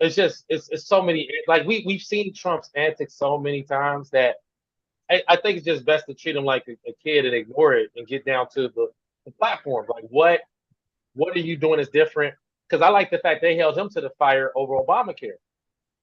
It's just it's so many, like we've seen Trump's antics so many times that I think it's just best to treat him like a kid and ignore it and get down to the platform. Like what are you doing is different? Because I like the fact they held him to the fire over Obamacare.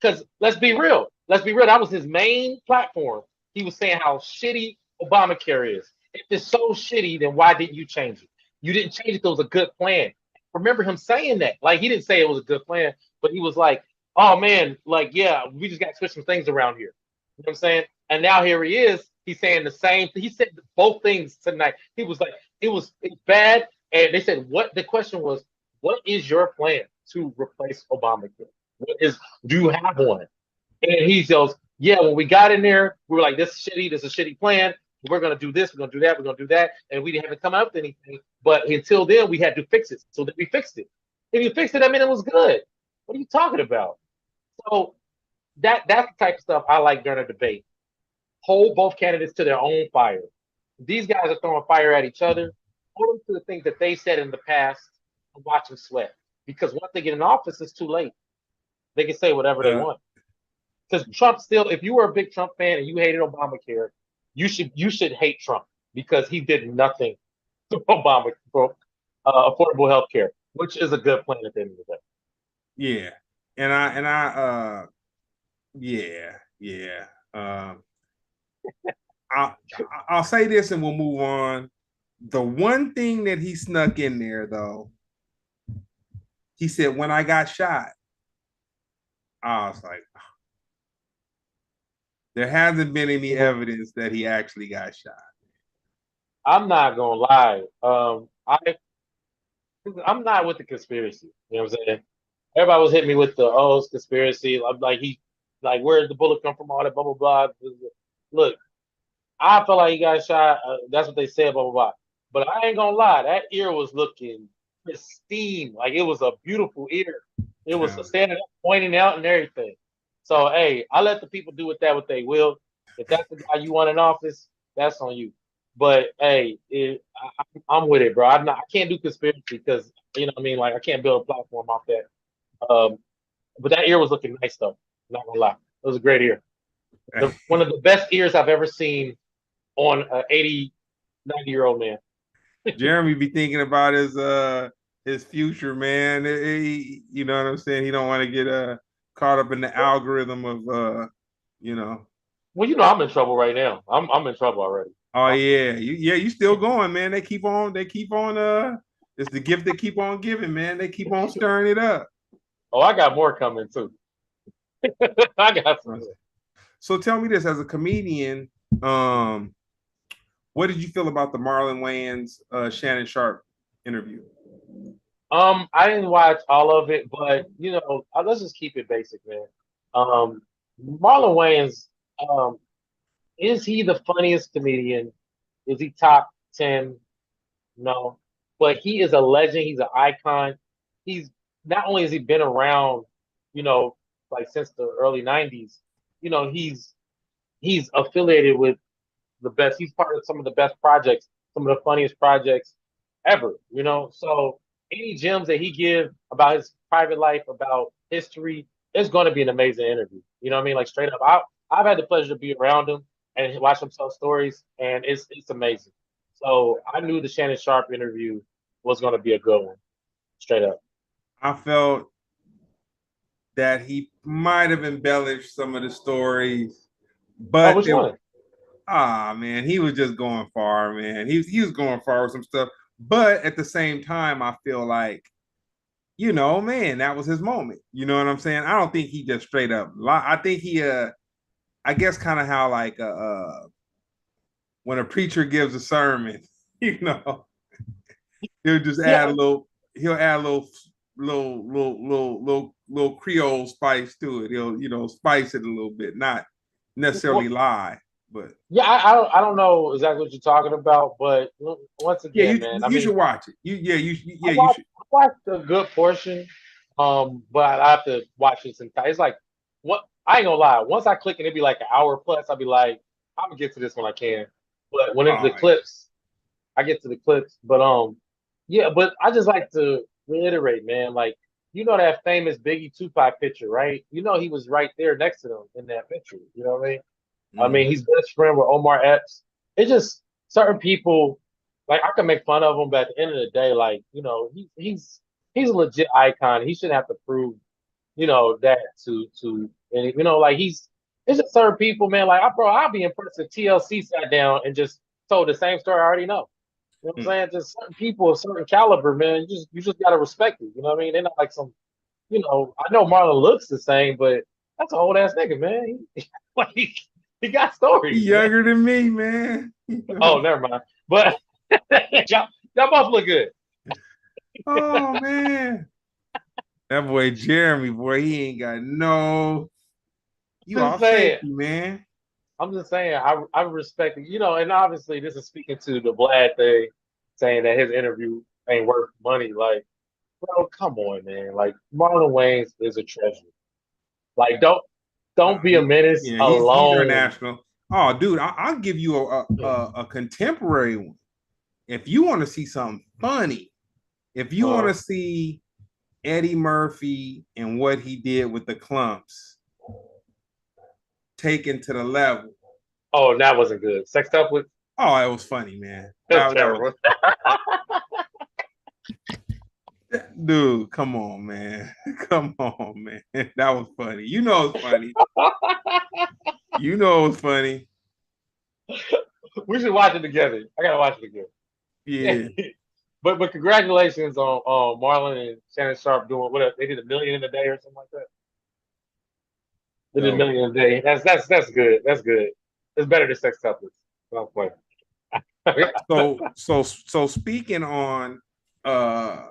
Because let's be real. Let's be real. That was his main platform. He was saying how shitty Obamacare is. If it's so shitty, then why didn't you change it? You didn't change it. It was a good plan. Remember him saying that. Like, he didn't say it was a good plan, but he was like, oh man, like, yeah, we just got to switch some things around here. You know what I'm saying? And now here he is. He's saying the same thing. He said both things tonight. He was like, it's bad. And they said, what the question was, what is your plan to replace Obamacare? What is do you have one? And he goes, yeah, when we got in there, we were like, this is shitty, this is a shitty plan. We're gonna do this, we're gonna do that, we're gonna do that. And we haven't come up with anything. But until then, we had to fix it. So then we fixed it. If you fixed it, I mean it was good. What are you talking about? So that's the type of stuff I like during a debate. Hold both candidates to their own fire. These guys are throwing fire at each other. Hold them to the things that they said in the past and watch them sweat. Because once they get in office, it's too late. They can say whatever they Uh, want. Because Trump still, if you were a big Trump fan and you hated Obamacare, you should hate Trump because he did nothing to Obama for affordable health care, which is a good plan at the end of the day. yeah, and I yeah. Um, I I'll say this and we'll move on. The one thing that he snuck in there though, he said when I got shot, I was like, there hasn't been any Mhm. evidence that he actually got shot. I'm not gonna lie. I'm not with the conspiracy. You know what I'm saying? Everybody was hitting me with the it's conspiracy. I'm like like where did the bullet come from? All that blah blah blah. Look, I feel like he got shot. That's what they said, blah blah blah. But I ain't gonna lie, that ear was looking pristine. Like it was a beautiful ear. It was standing up, pointing out, and everything. So hey, I let the people do with that what they will. If that's the guy you want in office, that's on you. But hey, I'm with it, bro. I can't do conspiracy because you know what I mean. Like I can't build a platform off that. Um, but that ear was looking nice though. Not gonna lie, it was a great ear. One of the best ears I've ever seen on an 80, 90-year-old man. Jeremy be thinking about his future, man. You know what I'm saying? He don't want to get caught up in the algorithm of you know. Well, you know I'm in trouble right now. I'm in trouble already. Oh yeah, you still going, man. They keep on it's the gift they keep on giving, man. They keep on stirring it up. Oh, I got more coming too. I got some more. So tell me this, as a comedian, Um, what did you feel about the Marlon Wayans Shannon Sharp interview? I didn't watch all of it, but let's just keep it basic, man. Um, Marlon Wayans, um, is he the funniest comedian? Is he top 10? No, but he is a legend. He's an icon. He's not only has he been around, you know, like since the early '90s. He's affiliated with the best. He's part of some of the best projects, some of the funniest projects ever. So any gems that he give about his private life, about history, it's going to be an amazing interview. You know what I mean? Like straight up, I've had the pleasure to be around him and watch him tell stories, and it's amazing. So I knew the Shannon Sharp interview was going to be a good one, straight up. I felt that he might have embellished some of the stories, Oh, but which there, one? man, he was just going far, man. He was going far with some stuff, but at the same time, I feel like, man, that was his moment. You know what I'm saying? I don't think he just straight up. I think he, I guess, kind of how like when a preacher gives a sermon, you know, he'll just add Yeah, a little. He'll add a little Creole spice to it. He'll spice it a little bit, not necessarily well, lie, but yeah. I don't know exactly what you're talking about, but once yeah, again, man, I you mean, should watch it. Yeah, you I should. watched a good portion, but I have to watch this entire. It's like what I ain't gonna lie. Once I click and it'd be like an hour plus, I'll be like, I'm gonna get to this when I can. But when it's the Oh yeah. clips, I get to the clips. But yeah. But I just like to reiterate, man. Like that famous Biggie Tupac picture, right? He was right there next to them in that picture. You know what I mean? I mean, Mm-hmm. he's best friend with Omar Epps. It's just certain people, like I can make fun of him, but at the end of the day, like he's a legit icon. He shouldn't have to prove, that and like it's just certain people, man. Like I'll be impressed if TLC sat down and just told the same story I already know. You know what I'm saying? Just certain people of certain caliber, man. You just gotta respect it. You know what I mean? They're not like some, I know Marlon looks the same, but that's an old ass nigga, man. Like he got He stories, man. younger than me, man. Oh, never mind. But y'all both look good. Oh man, that boy Jeremy, boy, he ain't got no. You Just all saying. safety, man. I'm just saying. I respect it. And obviously this is speaking to the Vlad thing, saying that his interview ain't worth money. Like, bro, come on, man. Like Marlon Wayans is a treasure. Like, don't be a menace Yeah, he's alone. international. Oh, dude, I'll give you a contemporary one. If you want to see something funny, if you want Uh, to see Eddie Murphy and what he did with the clumps taken to the level. oh, that wasn't good. Sex up with Oh, it was funny, man. that was That was terrible. dude. Come on, man. Come on, man. That was funny. You know it's funny. You know it's funny. We should watch it together. I gotta watch it Yeah. again. But congratulations on Marlon and Shannon Sharp doing what they did, 1 million in a day or something like that. They did a So million in a day. That's good. That's good. It's better than sex couplets. No point. so speaking on uh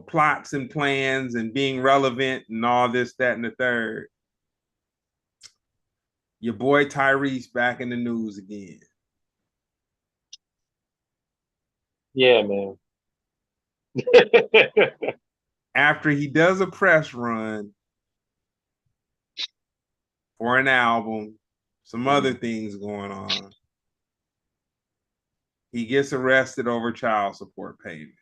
plots and plans and being relevant and all this, that, and the third. Your boy Tyrese back in the news again. Yeah, man. After he does a press run for an album, some other things going on, he gets arrested over child support payments.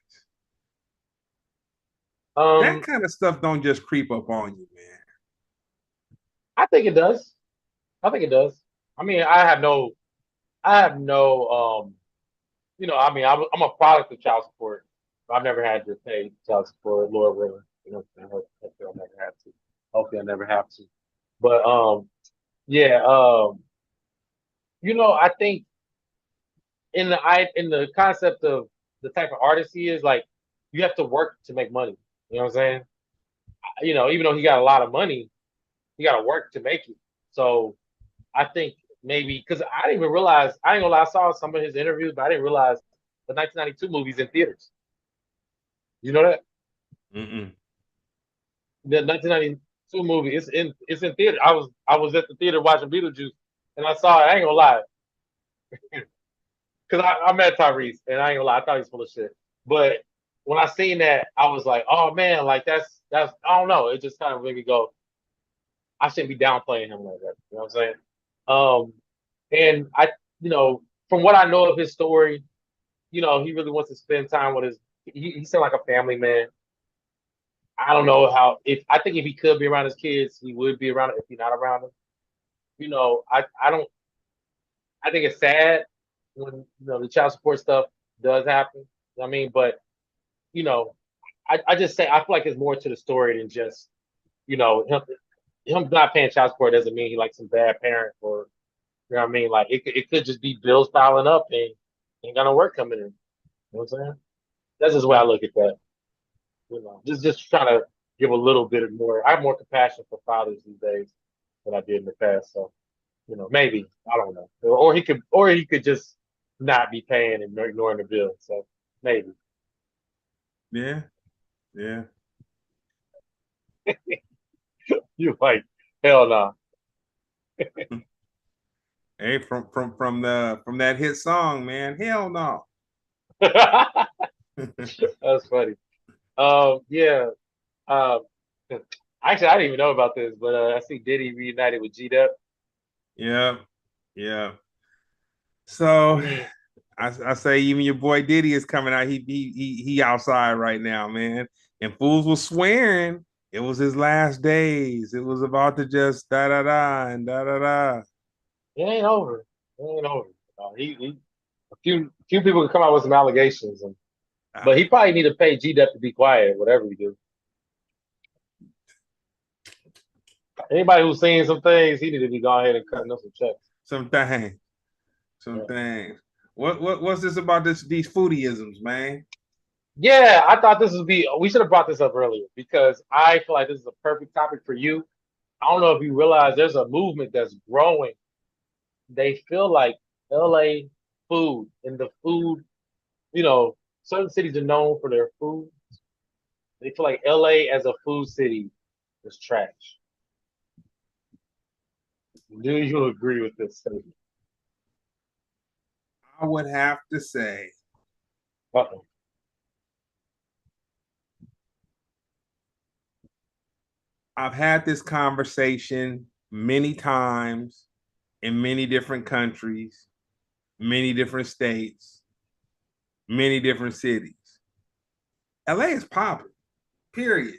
That um, kind of stuff don't just creep up on you, man. I think it does. I think it does. I mean, I have no, I mean, I'm a product of child support. I've never had to pay child support, Lord willing. Hopefully I'll never have to. Hopefully I never have to. But yeah, I think in the concept of the type of artist he is, like you have to work to make money. You know what I'm saying? Even though he got a lot of money, he got to work to make it. So I think maybe because I didn't even realize. I ain't gonna lie. I saw some of his interviews, but I didn't realize the 1992 movies in theaters. You know that Mm-mm. the 1992 movie it's in theater. I was at the theater watching Beetlejuice, and I saw it. I ain't gonna lie, because I met Tyrese, and I ain't gonna lie, I thought he was full of shit. But when I seen that, I was like, oh man, like that's I don't know. It just kind of made me go, I shouldn't be downplaying him like that. You know what I'm saying? And I, from what I know of his story, he really wants to spend time with his. He seemed like a family man. I don't know how. If I think if he could be around his kids, he would be around. If he's not around them, I don't. I think it's sad when the child support stuff does happen. You know what I mean, but you know, I just say I feel like it's more to the story than just him not paying child support doesn't mean he like some bad parent or you know what I mean. Like it could just be bills piling up and ain't got no work coming in. You know what I'm saying? That's just the way I look at that. Just trying to give a little bit of more. I have more compassion for fathers these days than I did in the past. So maybe I don't know, or he could just not be paying and ignoring the bill. So maybe Yeah, yeah. you're like hell no. Hey, from that hit song, man. Hell no. That's funny. Yeah. Um, actually, I didn't even know about this, but I see Diddy reunited with G Dep. Yeah, yeah. I So mean, I say even your boy Diddy is coming out. He outside right now, man. And fools was swearing it was his last days. It was about to just da da da and da da da. it ain't over. It ain't over. He a few people can come out with some allegations, but he probably need to pay G Dep to be quiet, whatever he do. Anybody who's seen some things, he need to be going ahead and cutting up some checks. Some things, some Yeah. things. What's this about these foodieisms, man? Yeah, I thought this would be. We should have brought this up earlier because I feel like this is a perfect topic for you. I don't know if you realize there's a movement that's growing. They feel like LA food and the food, certain cities are known for their food. They feel like LA as a food city is trash. Do you agree with this statement? I would have to say Uh-oh. I've had this conversation many times in many different countries, many different states, many different cities. LA is popping, period.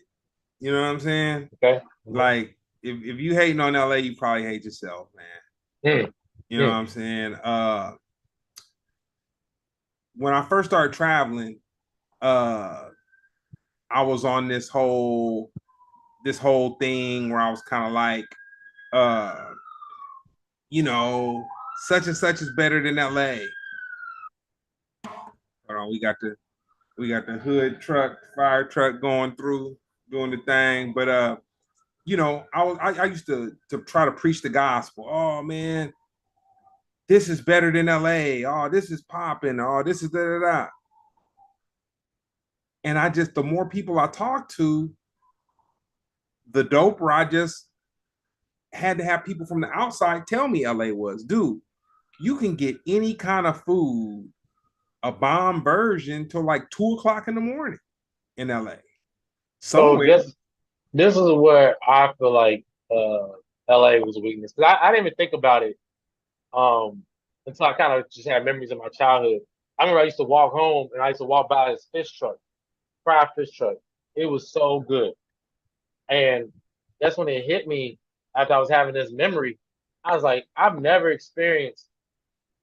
You know what I'm saying? Okay. Like, if you hating on LA, you probably hate yourself, man. Mm-hmm. You know what I'm saying? When I first started traveling, uh, I was on this whole thing where I was kind of like, uh, you know, such and such is better than LA. Hold on, we got the hood truck, fire truck going through, doing the thing. But I used to try to preach the gospel. Oh man, this is better than LA. Oh, this is popping. Oh, this is da da da. And the more people I talk to, the doper I just had to have people from the outside tell me LA was. Dude, you can get any kind of food, a bomb version till like 2 o'clock in the morning in LA. So Somewhere. this is where I feel like LA was a weakness because I didn't even think about it um until I kind of just had memories of my childhood. I remember I used to walk home and I used to walk by this fish truck, fried fish truck. It was so good, and that's when it hit me after I was having this memory. I was like, I've never experienced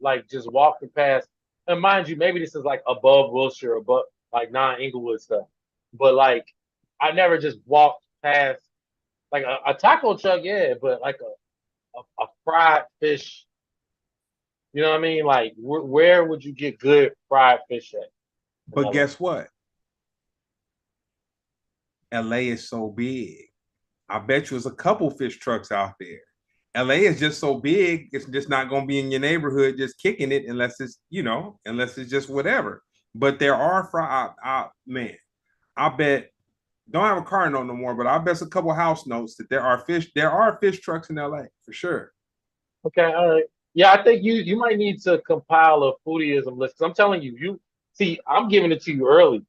like just walking past. And mind you, maybe this is like above Wilshire, above like non-Inglewood stuff, but like I never just walked past like a taco truck, yeah, but like a fried fish. You know what I mean? Like, where would you get good fried fish at in But LA? guess what? LA is so big. I bet you there's a couple fish trucks out there. LA is just so big, it's just not going to be in your neighborhood just kicking it unless it's, unless it's just whatever. But there are man, I bet don't have a car note no more, but I bet a couple house notes that there are fish trucks in LA for sure. Okay, all right. Yeah, I think you might need to compile a foodieism list. 'Cause I'm telling you, you see, I'm giving it to you early.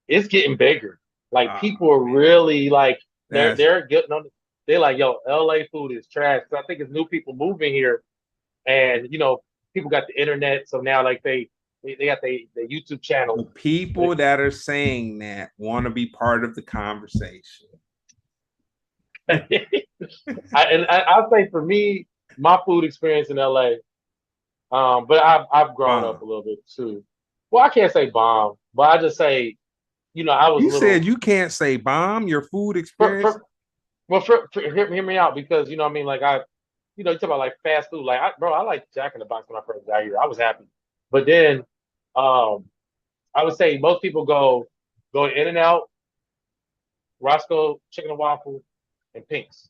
It's getting bigger. Like Oh people are man, really like that's they're getting on. They're like, yo, LA food is trash. So I think it's new people moving here, and people got the internet, so now like they got the YouTube the channel. people that are saying that want to be part of the conversation. I'll say for me, my food experience in LA. But I've grown up a little bit too. Well, I can't say bomb, but I just say, I was You said little you can't say bomb your food for, experience. for well hear me out because what I mean, like you talk about like fast food, like I like Jack in the Box when I first got here. I was happy, but then um I would say most people go In and Out, Roscoe Chicken and Waffle, and Pink's.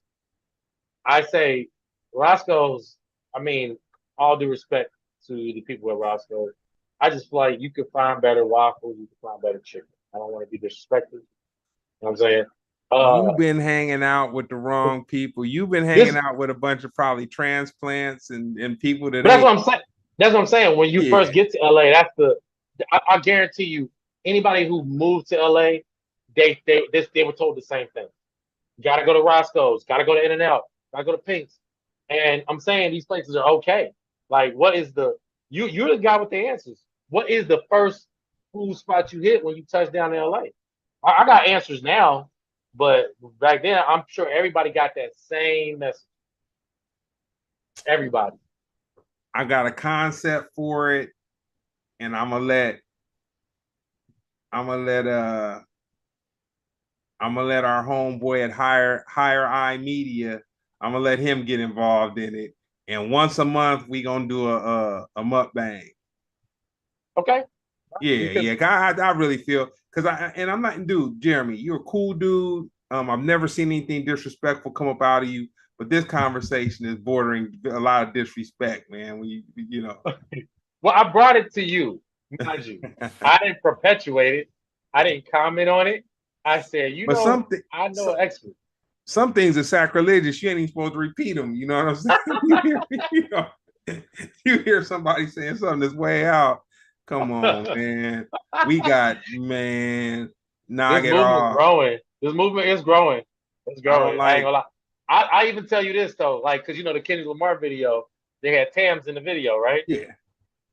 I say Roscoe's. I mean, all due respect to the people at Roscoe, I just feel like you could find better waffles, you could find better chicken. I don't want to be disrespectful. You know what I'm saying? Uh, You've been hanging out with the wrong people. You've been hanging this, out with a bunch of probably transplants and people that but that's ain't. what I'm saying. That's what I'm saying. When you Yeah. first get to LA, I guarantee you, anybody who moved to LA, they were told the same thing. Got to go to Roscoe's, got to go to In and Out, got to go to Pink's, and I'm saying these places are okay. Like, what is you're the guy with the answers. What is the first food spot you hit when you touch down in LA? I got answers now, but back then I'm sure everybody got that same message. Everybody. I got a concept for it, and I'm gonna let our homeboy at Higher Eye Media. I'm gonna let him get involved in it. And once a month, we gonna do a mukbang. Okay. Yeah, You can. yeah. I really feel because I'm not, dude. Jeremy, you're a cool dude. I've never seen anything disrespectful come up out of you, but this conversation is bordering a lot of disrespect, man. When you. Well, I brought it to you, mind you. I didn't perpetuate it. I didn't comment on it. I said, But I know an expert. some things are sacrilegious. You ain't even supposed to repeat them. You know what I'm saying? You hear somebody saying something that's way out. Come on, man. We got man. This Knock it movement off. growing. This movement is growing. It's I don't growing. I ain't like. gonna lie. I even tell you this though, like, because the Kendrick Lamar video, they had Tams in the video, right? Yeah.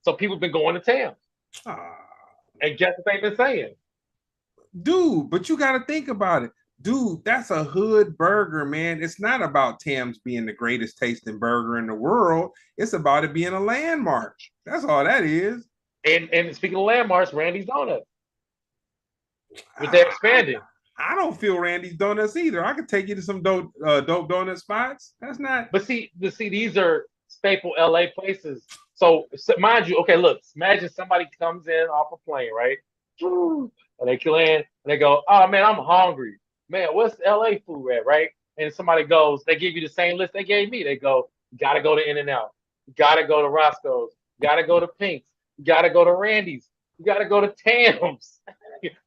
So people been going to Tams, Ah, and guess what they've been saying? dude, but you got to think about it. Dude, that's a hood burger, man. It's not about Tim's being the greatest tasting burger in the world. It's about it being a landmark. That's all that is. And speaking of landmarks, Randy's Donuts, which they I, expanded. I don't feel Randy's Donuts either. I could take you to some dope donut spots. That's not. But see, these are staple LA places. So mind you, okay, look, imagine somebody comes in off a plane, right? And they land and they go, oh man, I'm hungry. Man, what's LA food at, right? And somebody goes, they give you the same list they gave me. They go, you gotta go to In and Out, you gotta go to Roscoe's, you gotta go to Pink's, you gotta go to Randy's, you gotta go to Tam's.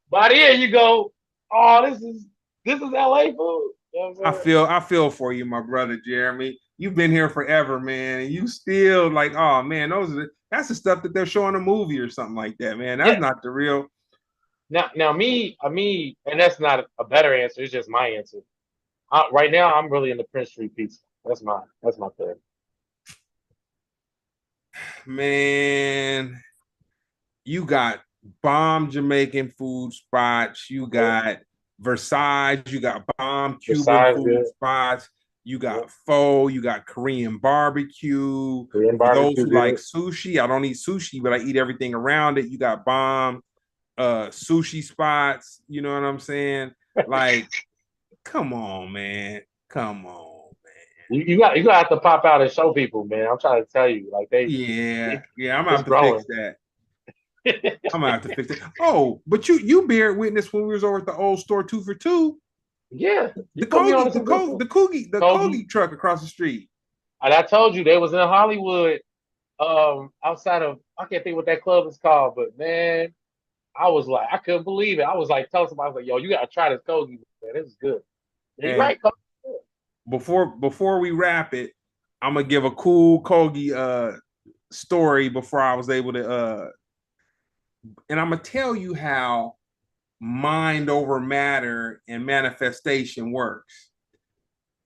By the end, you go, oh, this is LA food. You know what I'm saying? I feel for you, my brother Jeremy. You've been here forever, man, and you still like, oh man, that's the stuff that they're showing a movie or something like that, man. That's Yeah. not the real. Now, me, and that's not a better answer. It's just my answer. Right now, I'm really in the Prince Street pizza. That's my thing. Man, you got bomb Jamaican food spots. You Yep. got Versailles. You got bomb Cuban Besides food good, spots. You yep. got pho. You got Korean barbecue. Korean For those barbecue who like good. sushi, I don't eat sushi, but I eat everything around it. You got bomb sushi spots. You know what I'm saying? Like, come on, man. Come on. You gotta have to pop out and show people, man. I'm trying to tell you, like Yeah, yeah. I'm gonna it's have to fix growing. that. I'm gonna have to fix it. Oh, but you bear witness when we was over at the old store 2 for 2. Yeah, The you put me on Kogi, to the some good Kogi, food. the Kogi, the Kogi, Kogi truck across the street. And I told you they was in Hollywood, outside of I can't think what that club is called, but man, I was like, I couldn't believe it. I was like telling somebody, I was like, yo, you gotta try this Kogi, man. This is good. Yeah, you're And right, Kogi. before we wrap it, I'm gonna give a cool Kogi story before I was able to and I'm gonna tell you how mind over matter and manifestation works.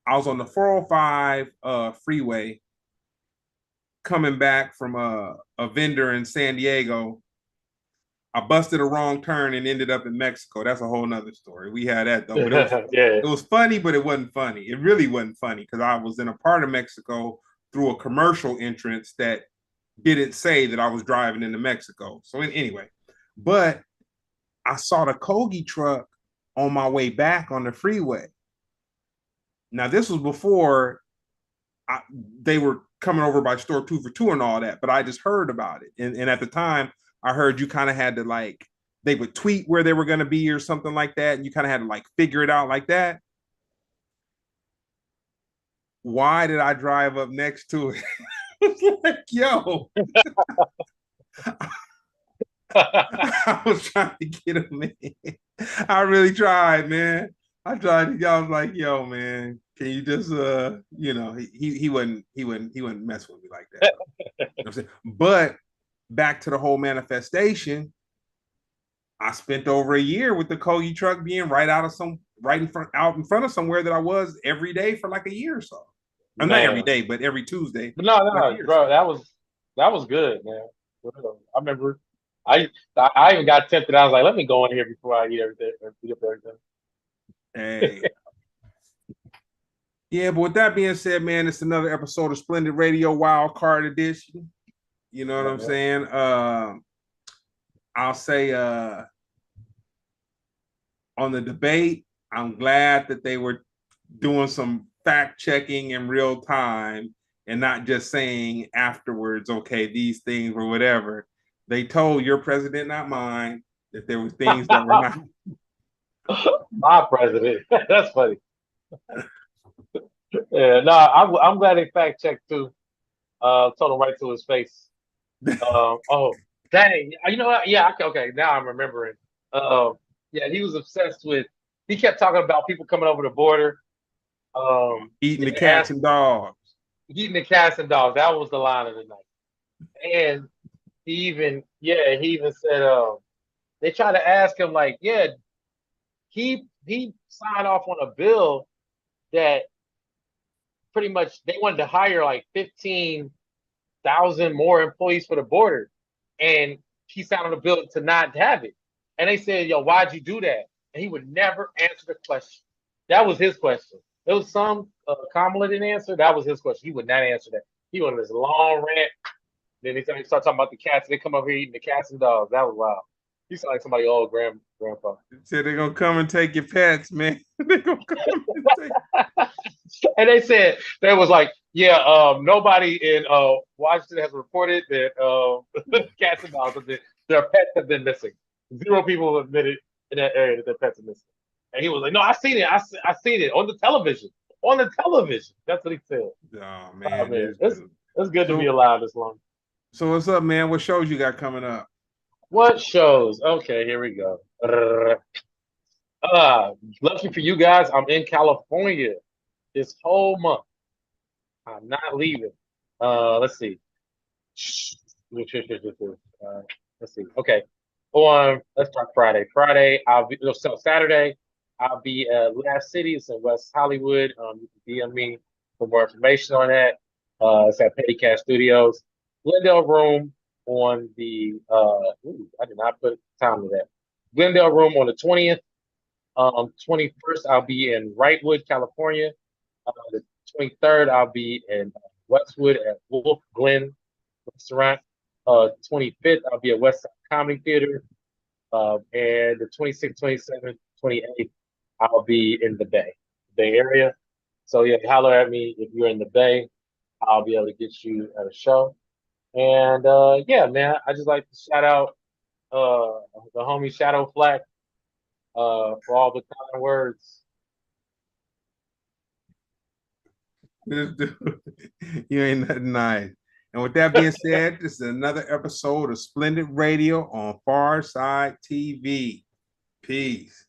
I was on the 405 freeway coming back from a vendor in San Diego. I busted a wrong turn and ended up in Mexico. That's a whole nother story. We had that though, but Yeah. it was funny, but it wasn't funny. It really wasn't funny because I was in a part of Mexico through a commercial entrance that didn't say that I was driving into Mexico. So anyway, but I saw the Kogi truck on my way back on the freeway. Now this was before I, they were coming over by store 2 for $2 and all that, but I just heard about it. And at the time, I heard you kind of had to like, they would tweet where they were going to be or something like that. And you kind of had to like figure it out like that. Why did I drive up next to it? Like, yo, I was trying to get him in. I really tried, man. I was like, yo, man, can you just he wouldn't mess with me like that though. You know what I'm saying? But back to the whole manifestation, I spent over a year with the Kogi truck being right in front of somewhere that I was every day for like a year or so. Not every Man. day, but every Tuesday But no, for like a no, year or bro, so. that was good, man. I remember I even got tempted. I was like, let me go in here before I eat everything or eat up everything. Hey, yeah, but with that being said, man, it's another episode of Splendid Radio Wild Card Edition. You know what Yeah, I'm man. saying? I'll say on the debate, I'm glad that they were doing some fact checking in real time and not just saying afterwards, okay, these things or whatever. They told your president, not mine, that there were things that were not. My president. That's funny. Yeah, no, I'm glad they fact checked too. Told him right to his face. Oh, dang. You know what? Yeah, okay. Now I'm remembering. Um, yeah, he was obsessed with. He kept talking about people coming over the border. Eating the And cats and dogs. eating the cats and dogs. That was the line of the night. And he even said, they tried to ask him like, yeah, he signed off on a bill that pretty much they wanted to hire like 15,000 more employees for the border, and he signed on a bill to not have it. And they said, "Yo, why'd you do that?" And he would never answer the question. That was his question. It was some Kamala didn't answer. That was his question. He would not answer that. He went on this long rant. Then he started talking about the cats. They come over here eating the cats and dogs. That was wild. He sounded like somebody old grandpa. Said they're gonna come and take your pets, man. They're gonna come and take. And they said they was like, yeah, nobody in Washington has reported that cats and dogs their pets have been missing. Zero people have admitted in that area that their pets are missing. And he was like, no, I seen it. I seen it on the television. On the television. That's what he said. Oh Oh man, man, this dude. it's good to be So alive this long. so what's up, man? What shows you got coming up? What shows? Okay, here we go. Uh, lucky for you guys, I'm in California this whole month. I'm not leaving. Let's see. Let's see. Okay. Let's start Friday. Friday, so Saturday, I'll be at Lab City. It's in West Hollywood. You can DM me for more information on that. It's at Petty Cat Studios. Glendale Room on the I did not put time to that. Glendale Room on the 20th. 21st, I'll be in Wrightwood, California. The 23rd, I'll be in Westwood at Wolf Glen Restaurant. 25th, I'll be at West Side Comedy Theater. And the 26th, 27th, 28th, I'll be in the Bay Area. So yeah, holler at me if you're in the Bay. I'll be able to get you at a show. And yeah, man, I just like to shout out the homie Shadow Flack for all the kind words. This dude, you ain't nothing nice. And with that being said, this is another episode of Splendid Radio on Far Side TV. Peace.